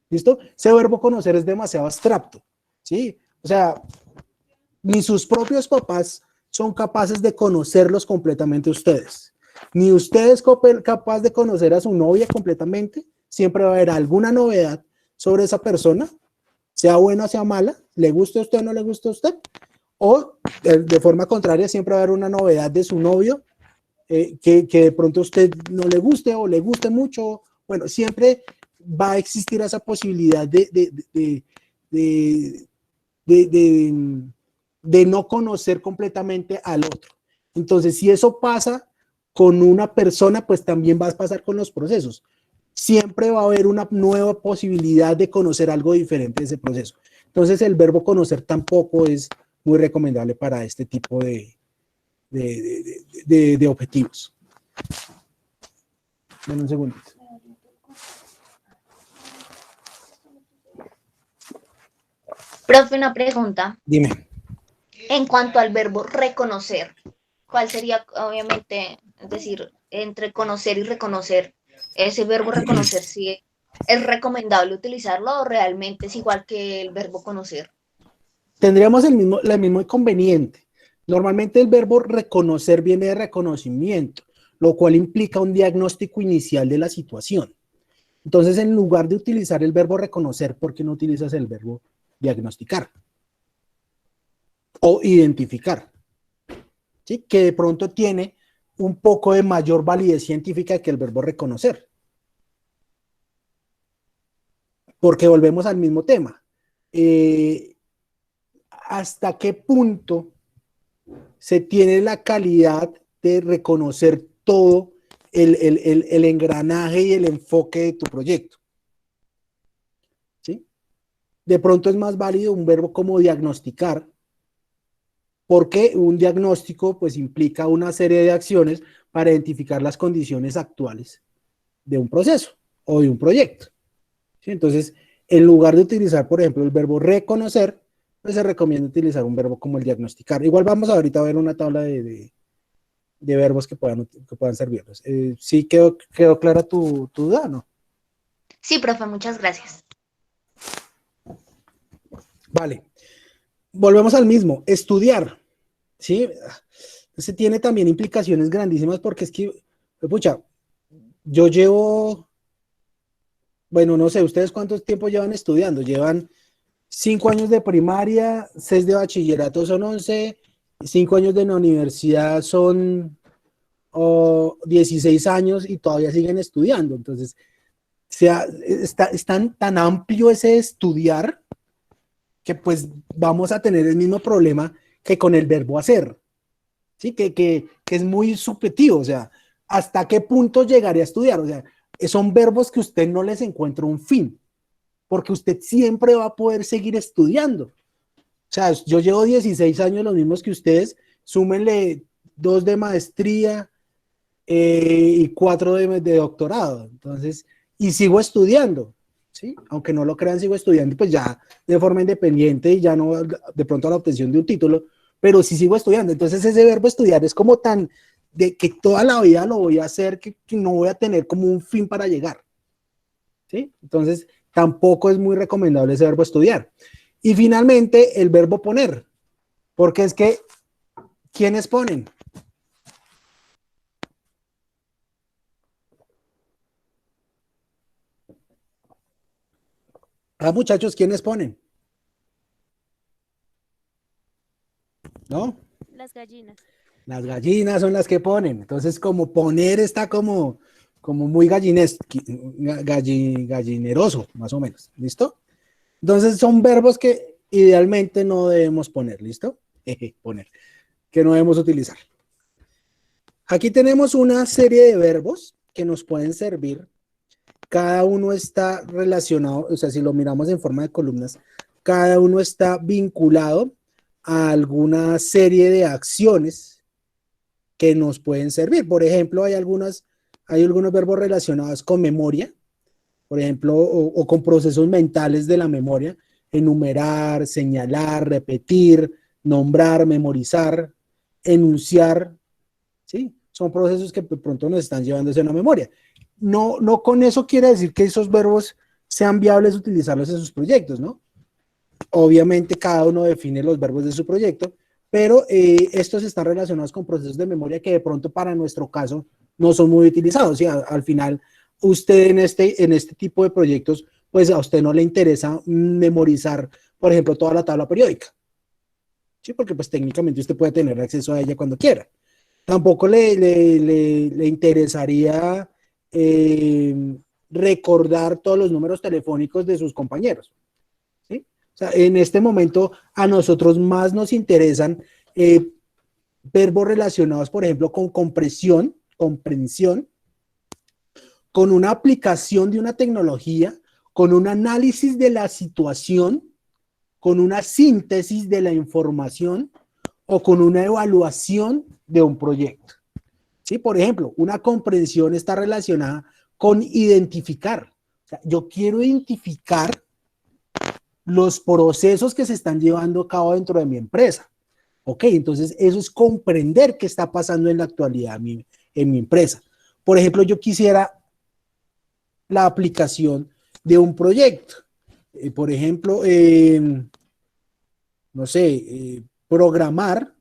¿Listo? Ese verbo conocer es demasiado abstracto. ¿Sí? O sea, ni sus propios papás son capaces de conocerlos completamente ustedes. Ni ustedes capaz de conocer a su novia completamente. Siempre va a haber alguna novedad sobre esa persona, sea buena o sea mala, le guste a usted o no le guste a usted. O de forma contraria, siempre va a haber una novedad de su novio que de pronto a usted no le guste o le guste mucho. Bueno, siempre va a existir esa posibilidad de no conocer completamente al otro. Entonces, si eso pasa con una persona, pues también va a pasar con los procesos. Siempre va a haber una nueva posibilidad de conocer algo diferente de ese proceso. Entonces, el verbo conocer tampoco es muy recomendable para este tipo de objetivos. Ven un segundito. Profe, una pregunta. Dime. En cuanto al verbo reconocer, ¿cuál sería, obviamente, es decir, entre conocer y reconocer? Ese verbo reconocer, ¿sí es recomendable utilizarlo o realmente es igual que el verbo conocer? Tendríamos el mismo inconveniente. Normalmente el verbo reconocer viene de reconocimiento, lo cual implica un diagnóstico inicial de la situación. Entonces, en lugar de utilizar el verbo reconocer, ¿por qué no utilizas el verbo diagnosticar o identificar? ¿Sí? Que de pronto tiene un poco de mayor validez científica que el verbo reconocer. Porque volvemos al mismo tema. ¿Hasta qué punto se tiene la calidad de reconocer todo el engranaje y el enfoque de tu proyecto? de pronto es más válido un verbo como diagnosticar, porque un diagnóstico pues implica una serie de acciones para identificar las condiciones actuales de un proceso o de un proyecto. ¿Sí? Entonces, en lugar de utilizar, por ejemplo, el verbo reconocer, pues se recomienda utilizar un verbo como el diagnosticar. Igual vamos ahorita a ver una tabla de verbos que puedan servirnos. ¿Sí quedó clara tu duda, no? Sí, profe, muchas gracias. Vale. Volvemos al mismo. Estudiar. ¿Sí? Ese tiene también implicaciones grandísimas porque es que, pucha, yo llevo, bueno, no sé, ¿ustedes cuánto tiempo llevan estudiando? Llevan 5 años de primaria, 6 de bachillerato son 11, 5 años de la universidad son 16 años y todavía siguen estudiando. Entonces, es tan amplio ese estudiar que pues vamos a tener el mismo problema que con el verbo hacer, ¿sí? Que es muy subjetivo, o sea, ¿hasta qué punto llegaría a estudiar? O sea, son verbos que usted no les encuentra un fin, porque usted siempre va a poder seguir estudiando. O sea, yo llevo 16 años, los mismos que ustedes, súmenle 2 de maestría y 4 de doctorado. Entonces, y sigo estudiando, ¿sí? Aunque no lo crean, sigo estudiando, pues ya de forma independiente y ya no de pronto a la obtención de un título, pero sí sigo estudiando. Entonces, ese verbo estudiar es como tan de que toda la vida lo voy a hacer, que no voy a tener como un fin para llegar, ¿sí? Entonces, tampoco es muy recomendable ese verbo estudiar. Y finalmente, el verbo poner, porque es que, ¿quiénes ponen? Ah, muchachos, ¿quiénes ponen? ¿No? Las gallinas. Las gallinas son las que ponen. Entonces, como poner está como muy gallineroso, más o menos. ¿Listo? Entonces, son verbos que idealmente no debemos poner. ¿Listo? Poner, que no debemos utilizar. Aquí tenemos una serie de verbos que nos pueden servir. Cada uno está relacionado, o sea, si lo miramos en forma de columnas, cada uno está vinculado a alguna serie de acciones que nos pueden servir. Por ejemplo, hay algunos verbos relacionados con memoria, por ejemplo, o con procesos mentales de la memoria, enumerar, señalar, repetir, nombrar, memorizar, enunciar, ¿sí? Son procesos que de pronto nos están llevando hacia una memoria. No con eso quiere decir que esos verbos sean viables utilizarlos en sus proyectos, ¿no? Obviamente cada uno define los verbos de su proyecto, pero estos están relacionados con procesos de memoria que de pronto para nuestro caso no son muy utilizados. Y al final, usted en este tipo de proyectos, pues a usted no le interesa memorizar, por ejemplo, toda la tabla periódica. Sí, porque pues técnicamente usted puede tener acceso a ella cuando quiera. Tampoco le interesaría recordar todos los números telefónicos de sus compañeros. ¿Sí? O sea, en este momento a nosotros más nos interesan verbos relacionados, por ejemplo, con comprensión, con una aplicación de una tecnología, con un análisis de la situación, con una síntesis de la información o con una evaluación de un proyecto. ¿Sí? Por ejemplo, una comprensión está relacionada con identificar. O sea, yo quiero identificar los procesos que se están llevando a cabo dentro de mi empresa. Ok, entonces eso es comprender qué está pasando en la actualidad en mi empresa. Por ejemplo, yo quisiera la aplicación de un proyecto. Por ejemplo, no sé, programar,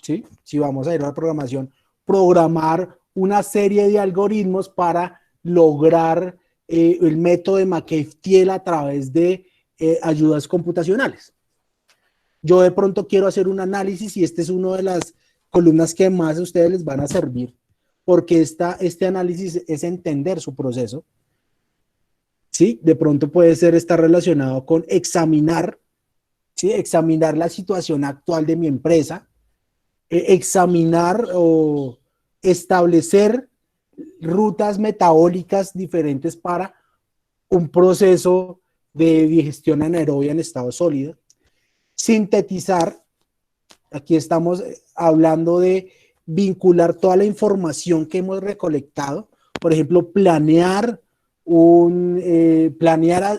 ¿sí? Si vamos a ir a la programación, programar una serie de algoritmos para lograr el método de McCabe-Thiele a través de ayudas computacionales. Yo de pronto quiero hacer un análisis y esta es una de las columnas que más a ustedes les van a servir, porque este análisis es entender su proceso. ¿Sí? De pronto puede estar relacionado con examinar, ¿sí? Examinar la situación actual de mi empresa, examinar o establecer rutas metabólicas diferentes para un proceso de digestión anaerobia en estado sólido. Sintetizar, aquí estamos hablando de vincular toda la información que hemos recolectado, por ejemplo, planear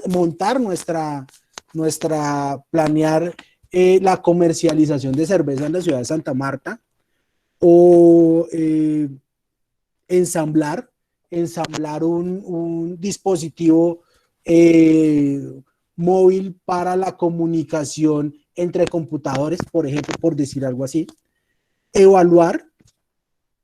montar planear la comercialización de cerveza en la ciudad de Santa Marta, o ensamblar un dispositivo móvil para la comunicación entre computadores, por ejemplo, por decir algo así. Evaluar,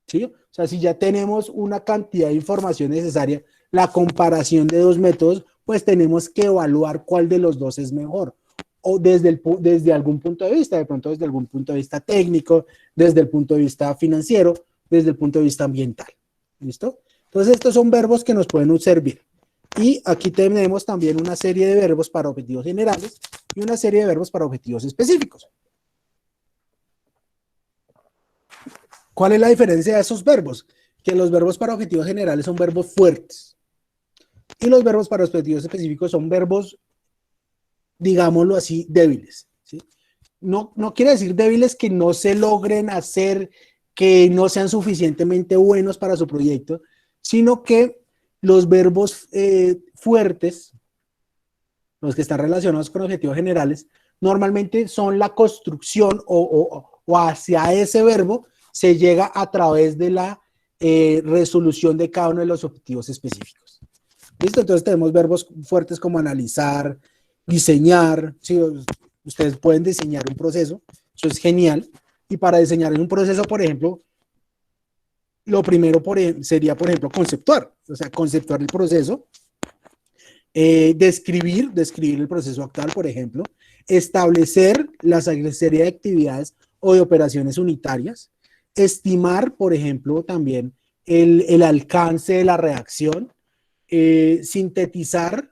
¿sí? O sea, si ya tenemos una cantidad de información necesaria, la comparación de dos métodos, pues tenemos que evaluar cuál de los dos es mejor. O desde algún punto de vista, de pronto desde algún punto de vista técnico, desde el punto de vista financiero, desde el punto de vista ambiental. ¿Listo? Entonces, estos son verbos que nos pueden servir. Y aquí tenemos también una serie de verbos para objetivos generales y una serie de verbos para objetivos específicos. ¿Cuál es la diferencia de esos verbos? Que los verbos para objetivos generales son verbos fuertes y los verbos para objetivos específicos son verbos, digámoslo así, débiles, ¿sí? No quiere decir débiles que no se logren hacer, que no sean suficientemente buenos para su proyecto, sino que los verbos fuertes, los que están relacionados con objetivos generales, normalmente son la construcción o hacia ese verbo se llega a través de la resolución de cada uno de los objetivos específicos. ¿Listo? Entonces tenemos verbos fuertes como analizar, diseñar, ¿sí? Ustedes pueden diseñar un proceso, eso es genial, y para diseñar un proceso, por ejemplo, lo primero sería, por ejemplo, conceptuar, o sea, conceptuar el proceso, describir el proceso actual, por ejemplo, establecer la serie de actividades o de operaciones unitarias, estimar, por ejemplo, también el alcance de la reacción, sintetizar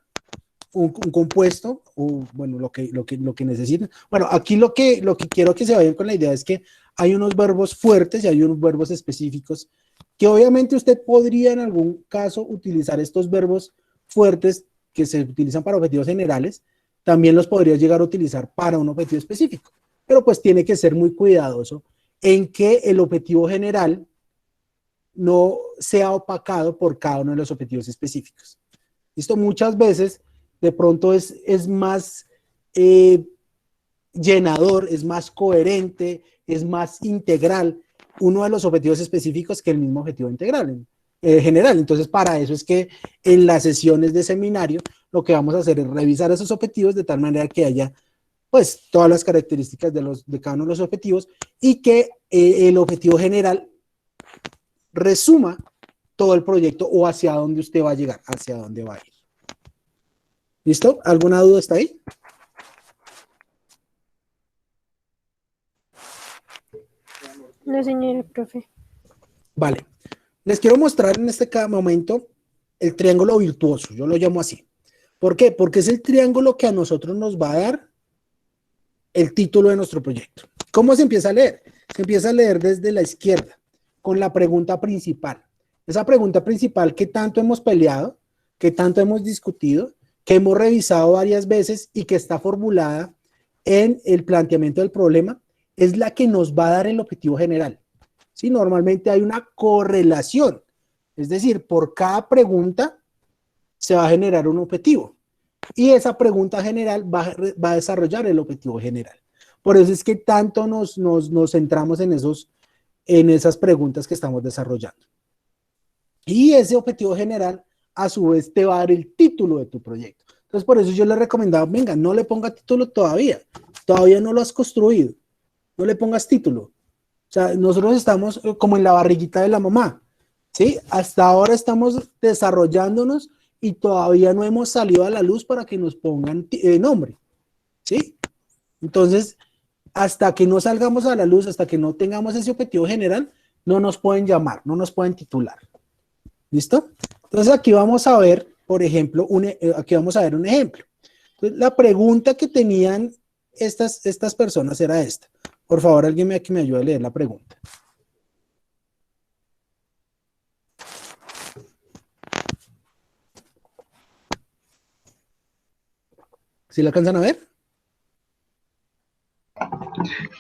un compuesto, o bueno, lo que necesiten. Bueno, aquí lo que quiero que se vayan con la idea es que hay unos verbos fuertes y hay unos verbos específicos, que obviamente usted podría en algún caso utilizar estos verbos fuertes que se utilizan para objetivos generales, también los podría llegar a utilizar para un objetivo específico, pero pues tiene que ser muy cuidadoso en que el objetivo general no sea opacado por cada uno de los objetivos específicos. ¿Listo? Muchas veces de pronto es más llenador, es más coherente, es más integral uno de los objetivos específicos que el mismo objetivo integral, general. Entonces, para eso es que en las sesiones de seminario lo que vamos a hacer es revisar esos objetivos de tal manera que haya pues todas las características de cada uno de los objetivos y que el objetivo general resuma todo el proyecto o hacia dónde usted va a llegar, hacia dónde va a ir. ¿Listo? ¿Alguna duda está ahí? No, señora profe. Vale. Les quiero mostrar en este momento el triángulo virtuoso, yo lo llamo así. ¿Por qué? Porque es el triángulo que a nosotros nos va a dar el título de nuestro proyecto. ¿Cómo se empieza a leer? Se empieza a leer desde la izquierda, con la pregunta principal. Esa pregunta principal que tanto hemos peleado, que tanto hemos discutido, que hemos revisado varias veces y que está formulada en el planteamiento del problema, es la que nos va a dar el objetivo general. ¿Sí? Normalmente hay una correlación, es decir, por cada pregunta se va a generar un objetivo y esa pregunta general va a desarrollar el objetivo general. Por eso es que tanto nos centramos en esas preguntas que estamos desarrollando. Y ese objetivo general, a su vez, te va a dar el título de tu proyecto. Entonces, por eso yo le recomendaba, venga, no le ponga título todavía no lo has construido, no le pongas título. O sea, nosotros estamos como en la barriguita de la mamá, ¿sí? Hasta ahora estamos desarrollándonos y todavía no hemos salido a la luz para que nos pongan nombre, ¿sí? Entonces, hasta que no salgamos a la luz, hasta que no tengamos ese objetivo general, no nos pueden llamar, no nos pueden titular. ¿Listo? Entonces aquí vamos a ver, por ejemplo, aquí vamos a ver un ejemplo. Entonces, la pregunta que tenían estas personas era esta. Por favor, alguien que me ayude a leer la pregunta. ¿Sí la alcanzan a ver?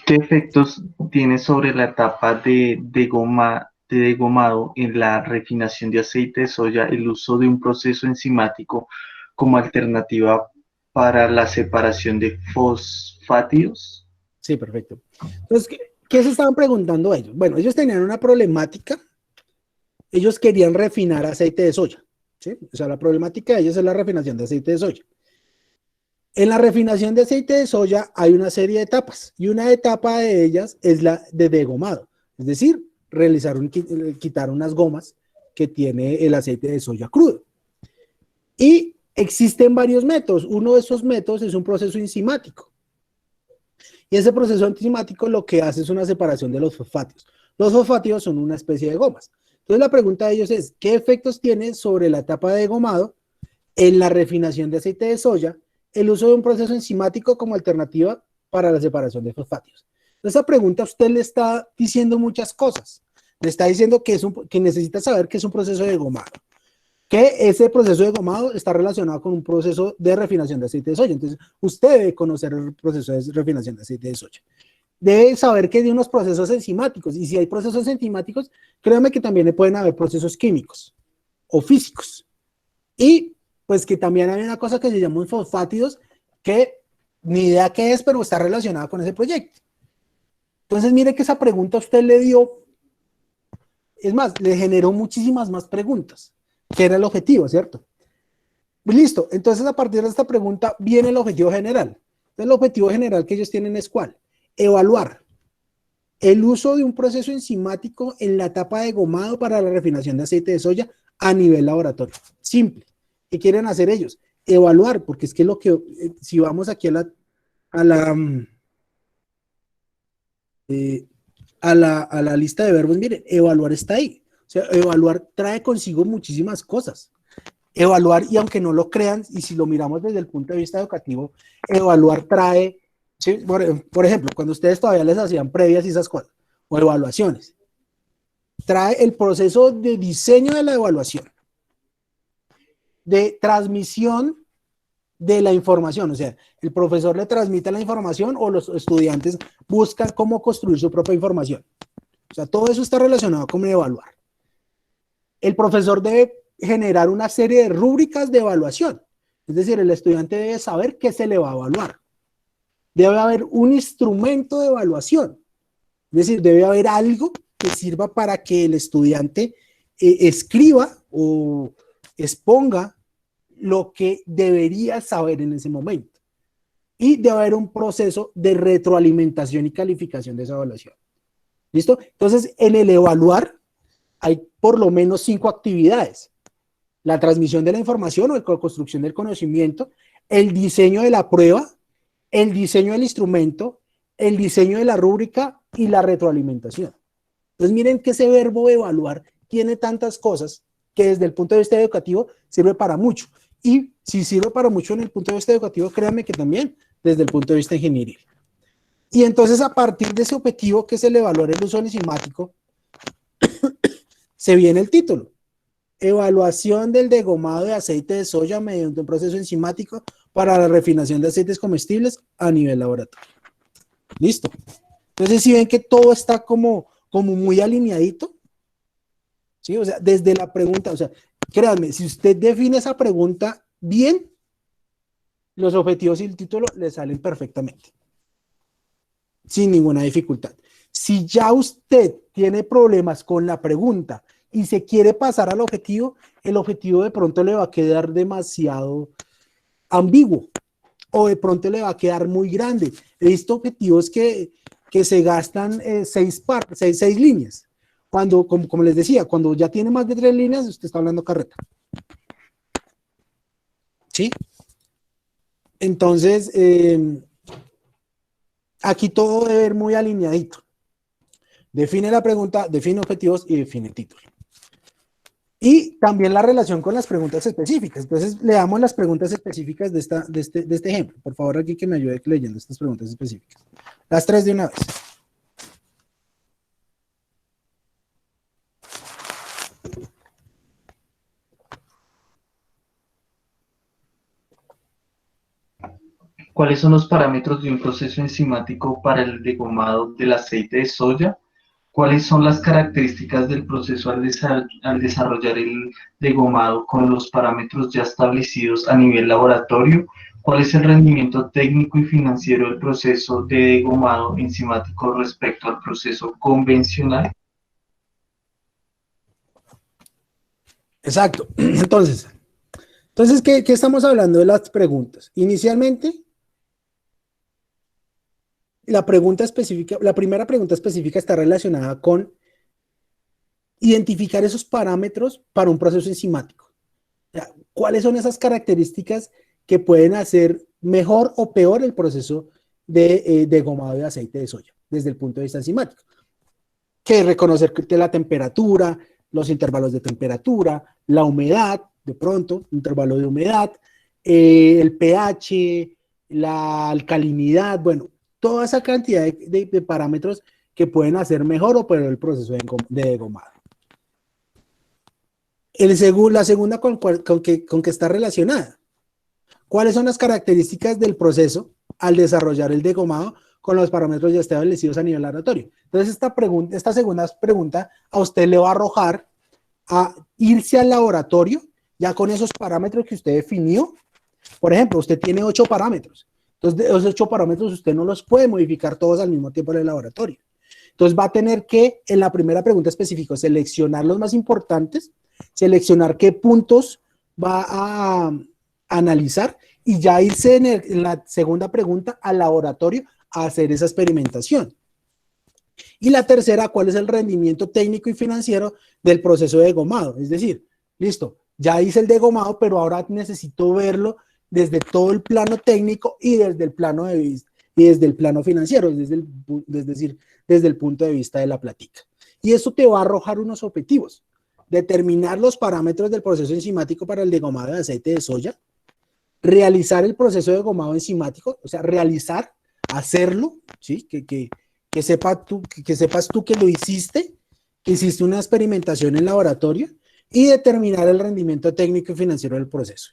¿Qué efectos tiene sobre la etapa de degomado en la refinación de aceite de soya el uso de un proceso enzimático como alternativa para la separación de fosfátidos? Sí, perfecto. Entonces, ¿qué se estaban preguntando ellos? Bueno, ellos tenían una problemática. Ellos querían refinar aceite de soya, ¿sí? O sea, la problemática de ellos es la refinación de aceite de soya. En la refinación de aceite de soya hay una serie de etapas y una etapa de ellas es la de degomado, es decir, quitar unas gomas que tiene el aceite de soya crudo. Y existen varios métodos. Uno de esos métodos es un proceso enzimático. Y ese proceso enzimático lo que hace es una separación de los fosfátidos. Los fosfátidos son una especie de gomas. Entonces la pregunta de ellos es, ¿qué efectos tiene sobre la etapa de degomado en la refinación de aceite de soya el uso de un proceso enzimático como alternativa para la separación de fosfátidos? Esa pregunta a usted le está diciendo muchas cosas. Le está diciendo que necesita saber qué es un proceso de degomado, que ese proceso de degomado está relacionado con un proceso de refinación de aceite de soya. Entonces, usted debe conocer el proceso de refinación de aceite de soya. Debe saber que hay unos procesos enzimáticos, y si hay procesos enzimáticos, créanme que también pueden haber procesos químicos o físicos. Y pues que también hay una cosa que se llama fosfátidos, que ni idea qué es, pero está relacionada con ese proyecto. Entonces, mire que esa pregunta a usted le dio, es más, le generó muchísimas más preguntas, que era el objetivo, ¿cierto? Listo, entonces a partir de esta pregunta viene el objetivo general. Entonces, el objetivo general que ellos tienen es ¿cuál? Evaluar el uso de un proceso enzimático en la etapa de gomado para la refinación de aceite de soya a nivel laboratorio. Simple. ¿Qué quieren hacer ellos? Evaluar, porque es que lo que, si vamos aquí a la, eh, a la lista de verbos, miren, evaluar está ahí. O sea, evaluar trae consigo muchísimas cosas. Evaluar, y aunque no lo crean, y si lo miramos desde el punto de vista educativo, evaluar trae, ¿sí? Por ejemplo, cuando ustedes todavía les hacían previas y esas cosas, o evaluaciones, trae el proceso de diseño de la evaluación, de transmisión de la información, o sea, el profesor le transmite la información o los estudiantes buscan cómo construir su propia información. O sea, todo eso está relacionado con evaluar. El profesor debe generar una serie de rúbricas de evaluación, es decir, el estudiante debe saber qué se le va a evaluar. Debe haber un instrumento de evaluación, es decir, debe haber algo que sirva para que el estudiante escriba o exponga lo que debería saber en ese momento. Y debe haber un proceso de retroalimentación y calificación de esa evaluación. ¿Listo? Entonces, en el evaluar hay por lo menos 5 actividades. La transmisión de la información o la construcción del conocimiento, el diseño de la prueba, el diseño del instrumento, el diseño de la rúbrica y la retroalimentación. Entonces, miren que ese verbo evaluar tiene tantas cosas que desde el punto de vista educativo sirve para mucho. Y si sirve para mucho en el punto de vista educativo, créanme que también desde el punto de vista ingenieril. Y entonces, a partir de ese objetivo, que es el evaluar el uso enzimático, se viene el título. Evaluación del degomado de aceite de soya mediante un proceso enzimático para la refinación de aceites comestibles a nivel laboratorio. Listo. Entonces, si ven que todo está como muy alineadito, ¿sí? O sea, desde la pregunta, o sea, créanme, si usted define esa pregunta bien, los objetivos y el título le salen perfectamente, sin ninguna dificultad. Si ya usted tiene problemas con la pregunta y se quiere pasar al objetivo, el objetivo de pronto le va a quedar demasiado ambiguo o de pronto le va a quedar muy grande. He visto objetivos que se gastan 6 líneas. Cuando, como les decía, cuando ya tiene más de 3 líneas, usted está hablando carreta. ¿Sí? Entonces, aquí todo debe ir muy alineadito. Define la pregunta, define objetivos y define título. Y también la relación con las preguntas específicas. Entonces, leamos las preguntas específicas de este ejemplo. Por favor, aquí que me ayude leyendo estas preguntas específicas. Las 3 de una vez. ¿Cuáles son los parámetros de un proceso enzimático para el degomado del aceite de soya? ¿Cuáles son las características del proceso al desarrollar el degomado con los parámetros ya establecidos a nivel laboratorio? ¿Cuál es el rendimiento técnico y financiero del proceso de degomado enzimático respecto al proceso convencional? Exacto. Entonces, ¿qué estamos hablando de las preguntas? Inicialmente, la primera pregunta específica está relacionada con identificar esos parámetros para un proceso enzimático. O sea, ¿cuáles son esas características que pueden hacer mejor o peor el proceso de degomado de aceite de soya desde el punto de vista enzimático? Que reconocer la temperatura, los intervalos de temperatura, la humedad, de pronto, intervalo de humedad, el pH, la alcalinidad, bueno, toda esa cantidad de parámetros que pueden hacer mejor o peor el proceso de degomado. La segunda con que está relacionada. ¿Cuáles son las características del proceso al desarrollar el degomado con los parámetros ya establecidos a nivel laboratorio? Entonces, esta segunda pregunta a usted le va a arrojar a irse al laboratorio ya con esos parámetros que usted definió. Por ejemplo, usted tiene 8 parámetros. Entonces, de esos 8 parámetros usted no los puede modificar todos al mismo tiempo en el laboratorio. Entonces, va a tener que, en la primera pregunta específica, seleccionar los más importantes, seleccionar qué puntos va a analizar y ya irse en la segunda pregunta al laboratorio a hacer esa experimentación. Y la tercera, ¿cuál es el rendimiento técnico y financiero del proceso de degomado? Es decir, listo, ya hice el degomado, pero ahora necesito verlo desde todo el plano técnico y desde el plano de vista, y desde el plano financiero, es decir, desde el punto de vista de la plática. Y eso te va a arrojar unos objetivos. Determinar los parámetros del proceso enzimático para el degomado de aceite de soya, realizar el proceso de degomado enzimático, o sea, hacerlo, ¿sí? Que sepas tú que lo hiciste, que hiciste una experimentación en laboratorio y determinar el rendimiento técnico y financiero del proceso.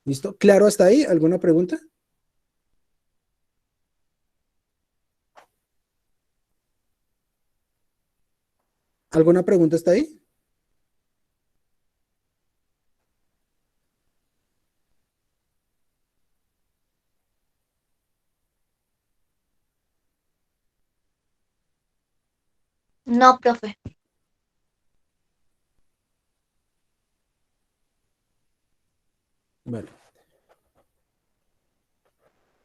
¿Listo? ¿Claro hasta ahí? ¿Alguna pregunta? ¿Alguna pregunta hasta ahí? No, profe. Vale.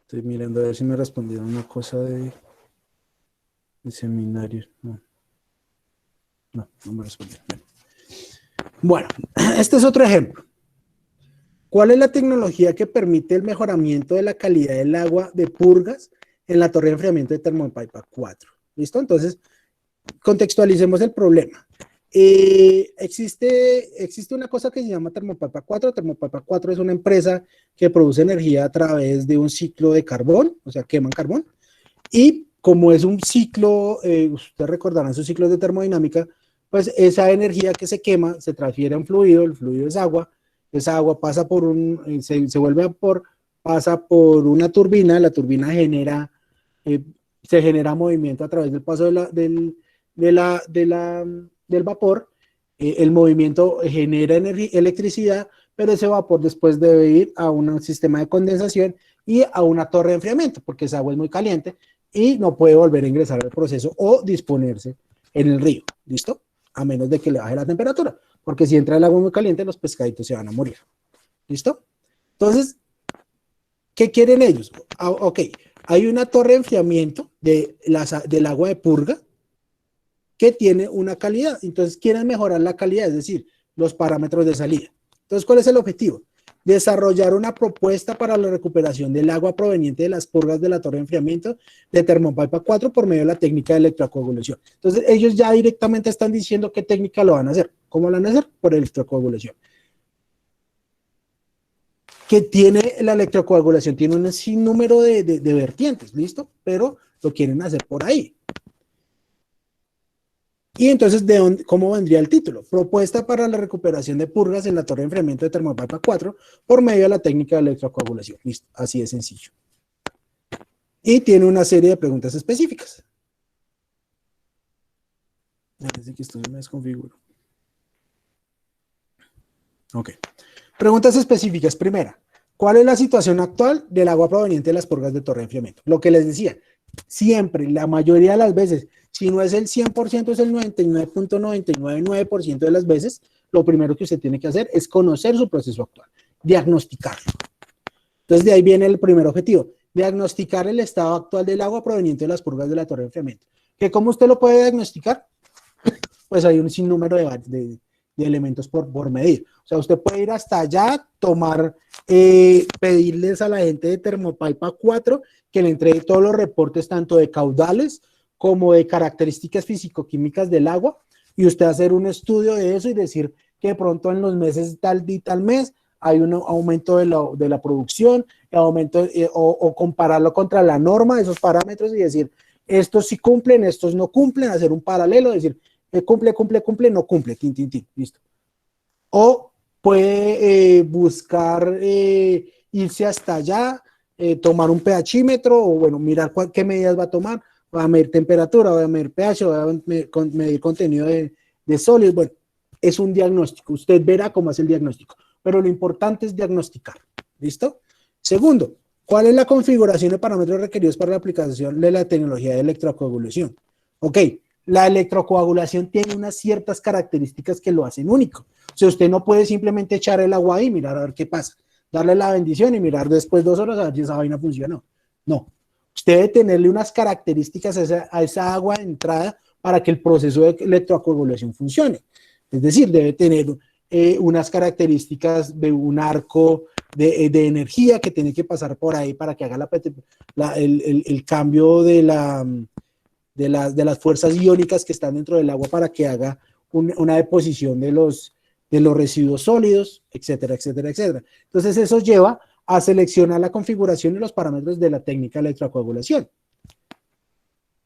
Estoy mirando a ver si me respondieron una cosa de seminario. No me respondieron. Bueno, este es otro ejemplo. ¿Cuál es la tecnología que permite el mejoramiento de la calidad del agua de purgas en la torre de enfriamiento de Thermopypa 4? ¿Listo? Entonces, contextualicemos el problema. Existe una cosa que se llama Thermopypa 4. Thermopypa 4 es una empresa que produce energía a través de un ciclo de carbón, o sea, queman carbón. Y como es un ciclo, ustedes recordarán sus ciclos de termodinámica, pues esa energía que se quema se transfiere a un fluido, el fluido es agua, esa agua pasa se vuelve vapor, pasa por una turbina, la turbina se genera movimiento a través del paso del vapor, el movimiento genera electricidad, pero ese vapor después debe ir a un sistema de condensación y a una torre de enfriamiento, porque esa agua es muy caliente y no puede volver a ingresar al proceso o disponerse en el río, ¿listo? A menos de que le baje la temperatura, porque si entra el agua muy caliente, los pescaditos se van a morir, ¿listo? Entonces, ¿qué quieren ellos? Ok, hay una torre de enfriamiento del agua de purga que tiene una calidad, entonces quieren mejorar la calidad, es decir, los parámetros de salida. Entonces, ¿cuál es el objetivo? Desarrollar una propuesta para la recuperación del agua proveniente de las purgas de la torre de enfriamiento de Thermopypa 4 por medio de la técnica de electrocoagulación. Entonces, ellos ya directamente están diciendo qué técnica lo van a hacer. ¿Cómo lo van a hacer? Por electrocoagulación. Que tiene la electrocoagulación, tiene un sinnúmero de vertientes, ¿listo? Pero lo quieren hacer por ahí. Y entonces, ¿cómo vendría el título? Propuesta para la recuperación de purgas en la torre de enfriamiento de Thermopypa 4 por medio de la técnica de electrocoagulación. Listo, así de sencillo. Y tiene una serie de preguntas específicas. Parece que esto se me desconfiguró. Ok. Preguntas específicas. Primera, ¿cuál es la situación actual del agua proveniente de las purgas de torre de enfriamiento? Lo que les decía, siempre, la mayoría de las veces, si no es el 100%, es el 99.999% de las veces, lo primero que usted tiene que hacer es conocer su proceso actual, diagnosticarlo. Entonces, de ahí viene el primer objetivo, diagnosticar el estado actual del agua proveniente de las purgas de la torre de enfriamiento. ¿Que cómo usted lo puede diagnosticar? Pues hay un sinnúmero de elementos por medir. O sea, usted puede ir hasta allá, tomar, pedirles a la gente de Termopaipa 4 que le entregue todos los reportes, tanto de caudales como de características físico-químicas del agua, y usted hacer un estudio de eso y decir que de pronto en los meses tal y tal mes hay un aumento de la producción, aumento, o compararlo contra la norma, esos parámetros, y decir, estos sí cumplen, estos no cumplen, hacer un paralelo, decir, cumple, no cumple, listo. O puede buscar irse hasta allá, tomar un pHímetro, o bueno, mirar qué medidas va a tomar, va a medir temperatura, va a medir pH, va a medir contenido de sólidos. Bueno, es un diagnóstico, usted verá cómo es el diagnóstico, pero lo importante es diagnosticar, ¿listo? Segundo, ¿cuál es la configuración de parámetros requeridos para la aplicación de la tecnología de electrocoagulación? Ok, la electrocoagulación tiene unas ciertas características que lo hacen único. O sea, usted no puede simplemente echar el agua ahí y mirar a ver qué pasa, darle la bendición y mirar después 2 horas a ver si esa vaina funcionó. No, usted debe tenerle unas características a esa agua de entrada para que el proceso de electrocoagulación funcione. Es decir, debe tener unas características de un arco de energía que tiene que pasar por ahí para que haga el cambio de las fuerzas iónicas que están dentro del agua para que haga una deposición de los residuos sólidos, etcétera, etcétera, etcétera. Entonces eso lleva a seleccionar la configuración y los parámetros de la técnica de electrocoagulación.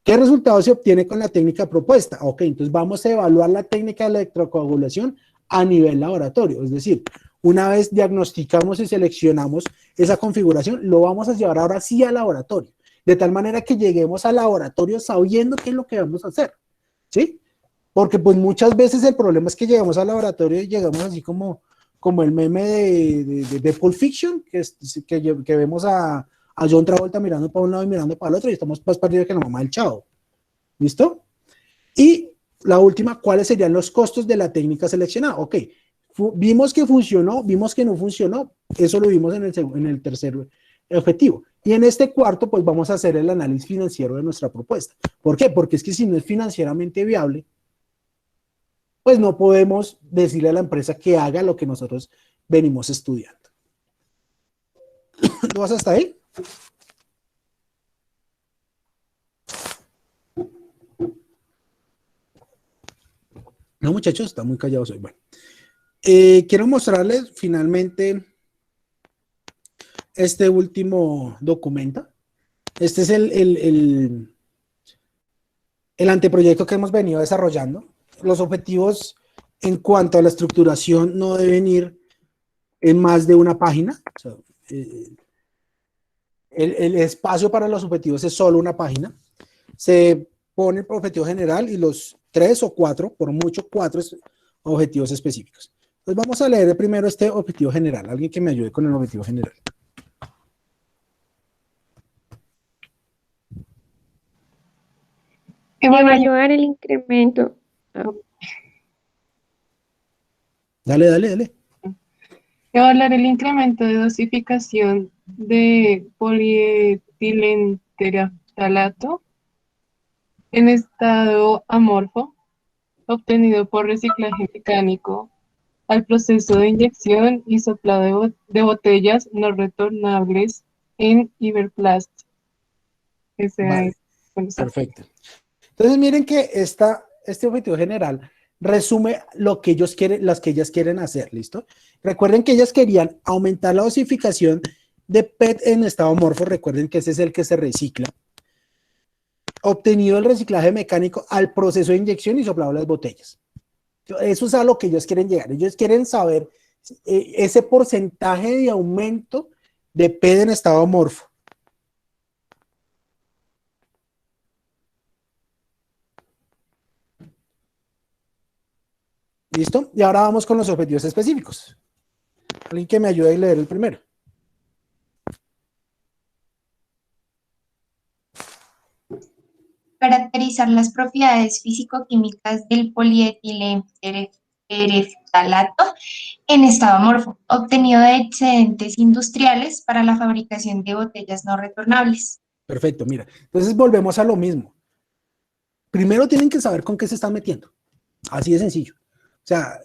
¿Qué resultado se obtiene con la técnica propuesta? Ok, entonces vamos a evaluar la técnica de electrocoagulación a nivel laboratorio, es decir, una vez diagnosticamos y seleccionamos esa configuración, lo vamos a llevar ahora sí al laboratorio, de tal manera que lleguemos al laboratorio sabiendo qué es lo que vamos a hacer, ¿sí? Porque pues muchas veces el problema es que llegamos al laboratorio y llegamos así como el meme de Pulp Fiction, que vemos a John Travolta mirando para un lado y mirando para el otro y estamos más perdidos que la mamá del Chavo. ¿Listo? Y la última, ¿cuáles serían los costos de la técnica seleccionada? Ok, vimos que funcionó, vimos que no funcionó, eso lo vimos en el tercer objetivo. Y en este cuarto, pues vamos a hacer el análisis financiero de nuestra propuesta. ¿Por qué? Porque es que si no es financieramente viable, pues no podemos decirle a la empresa que haga lo que nosotros venimos estudiando. ¿Lo vas hasta ahí? No, muchachos, están muy callados hoy. Bueno, quiero mostrarles finalmente este último documento. Este es el anteproyecto que hemos venido desarrollando. Los objetivos en cuanto a la estructuración no deben ir en más de una página. O sea, el espacio para los objetivos es solo una página. Se pone el objetivo general y los 3 o 4, por mucho 4 objetivos específicos. Entonces vamos a leer primero este objetivo general. Alguien que me ayude con el objetivo general. Evaluar el incremento. Dale. Evaluar el incremento de dosificación de polietilenteraftalato en estado amorfo, obtenido por reciclaje mecánico, al proceso de inyección y soplado de botellas no retornables en Iberplast. Vale, perfecto. Entonces miren que este objetivo general resume lo que ellos quieren, las que ellas quieren hacer, ¿listo? Recuerden que ellas querían aumentar la dosificación de PET en estado amorfo, recuerden que ese es el que se recicla, obtenido el reciclaje mecánico al proceso de inyección y soplado las botellas. Eso es a lo que ellos quieren llegar. Ellos quieren saber ese porcentaje de aumento de PET en estado amorfo. ¿Listo? Y ahora vamos con los objetivos específicos. Alguien que me ayude a leer el primero. Caracterizar las propiedades físico-químicas del polietilentereftalato en estado amorfo, obtenido de excedentes industriales para la fabricación de botellas no retornables. Perfecto, mira. Entonces volvemos a lo mismo. Primero tienen que saber con qué se están metiendo. Así de sencillo. O sea,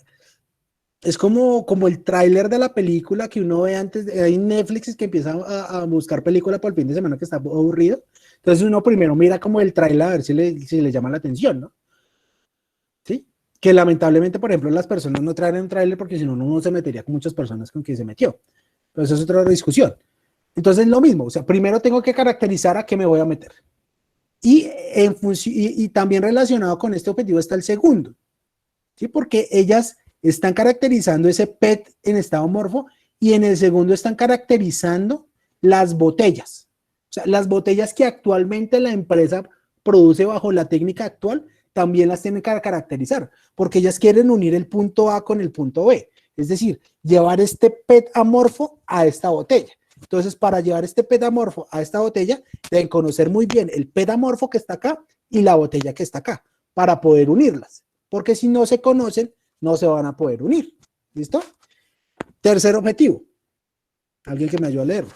es como el tráiler de la película que uno ve antes. Hay Netflix que empieza a buscar película por el fin de semana que está aburrido. Entonces uno primero mira como el tráiler a ver si le llama la atención, ¿no? ¿Sí? Que lamentablemente, por ejemplo, las personas no traen un tráiler porque si no, uno se metería con muchas personas con quien se metió. Pero eso es otra discusión. Entonces lo mismo. O sea, primero tengo que caracterizar a qué me voy a meter. Y también relacionado con este objetivo está el segundo, ¿sí? Porque ellas están caracterizando ese PET en estado amorfo y en el segundo están caracterizando las botellas. O sea, las botellas que actualmente la empresa produce bajo la técnica actual también las tienen que caracterizar, porque ellas quieren unir el punto A con el punto B, es decir, llevar este PET amorfo a esta botella. Entonces, para llevar este PET amorfo a esta botella, deben conocer muy bien el PET amorfo que está acá y la botella que está acá, para poder unirlas. Porque si no se conocen, no se van a poder unir. ¿Listo? Tercer objetivo. Alguien que me ayude a leerlo.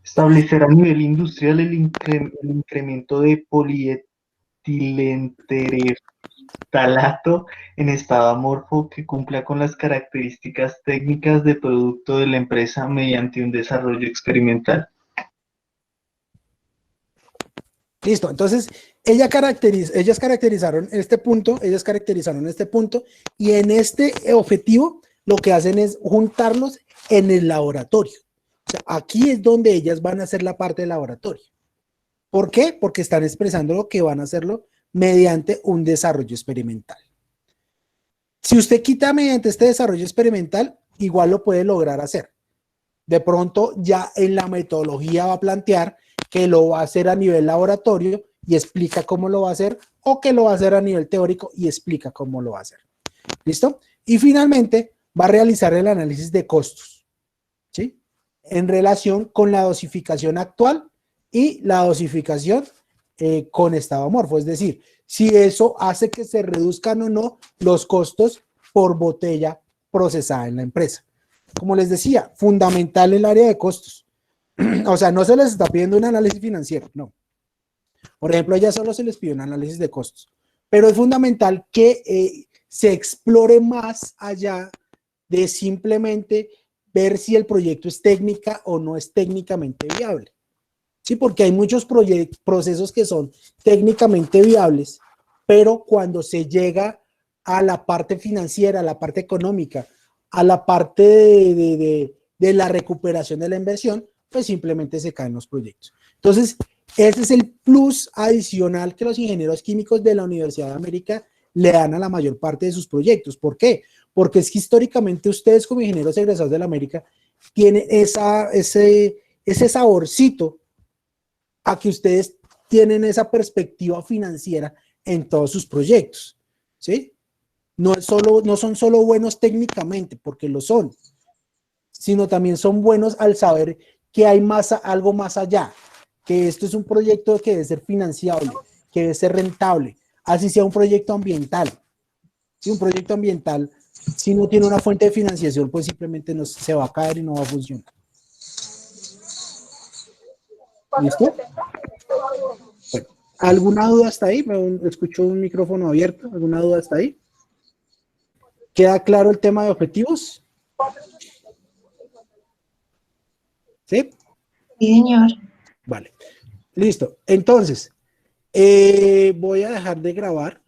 Establecer a nivel industrial el incremento de polietilentereftalato en estado amorfo que cumpla con las características técnicas de producto de la empresa mediante un desarrollo experimental. Listo, entonces ellas caracterizaron este punto, y en este objetivo lo que hacen es juntarlos en el laboratorio. O sea, aquí es donde ellas van a hacer la parte del laboratorio. ¿Por qué? Porque están expresando lo que van a hacerlo mediante un desarrollo experimental. Si usted quita mediante este desarrollo experimental, igual lo puede lograr hacer. De pronto ya en la metodología va a plantear que lo va a hacer a nivel laboratorio y explica cómo lo va a hacer, o que lo va a hacer a nivel teórico y explica cómo lo va a hacer. ¿Listo? Y finalmente va a realizar el análisis de costos, ¿sí? En relación con la dosificación actual y la dosificación con estado amorfo. Es decir, si eso hace que se reduzcan o no los costos por botella procesada en la empresa. Como les decía, fundamental el área de costos. O sea, no se les está pidiendo un análisis financiero, no. Por ejemplo, ya solo se les pide un análisis de costos. Pero es fundamental que se explore más allá de simplemente ver si el proyecto es técnica o no es técnicamente viable. Sí, porque hay muchos procesos que son técnicamente viables, pero cuando se llega a la parte financiera, a la parte económica, a la parte de la recuperación de la inversión, pues simplemente se caen los proyectos. Entonces, ese es el plus adicional que los ingenieros químicos de la Universidad de América le dan a la mayor parte de sus proyectos. ¿Por qué? Porque es que históricamente ustedes como ingenieros egresados de la América tienen ese saborcito a que ustedes tienen esa perspectiva financiera en todos sus proyectos, ¿sí? No son solo buenos técnicamente, porque lo son, sino también son buenos al saber que hay algo más allá, que esto es un proyecto que debe ser financiable, que debe ser rentable, así sea un proyecto ambiental. Si un proyecto ambiental, si no tiene una fuente de financiación, pues simplemente no, se va a caer y no va a funcionar. ¿Listo? Bueno, ¿alguna duda hasta ahí? Escucho un micrófono abierto. ¿Alguna duda hasta ahí? ¿Queda claro el tema de objetivos? ¿Sí? Sí, señor. Vale. Listo. Entonces, voy a dejar de grabar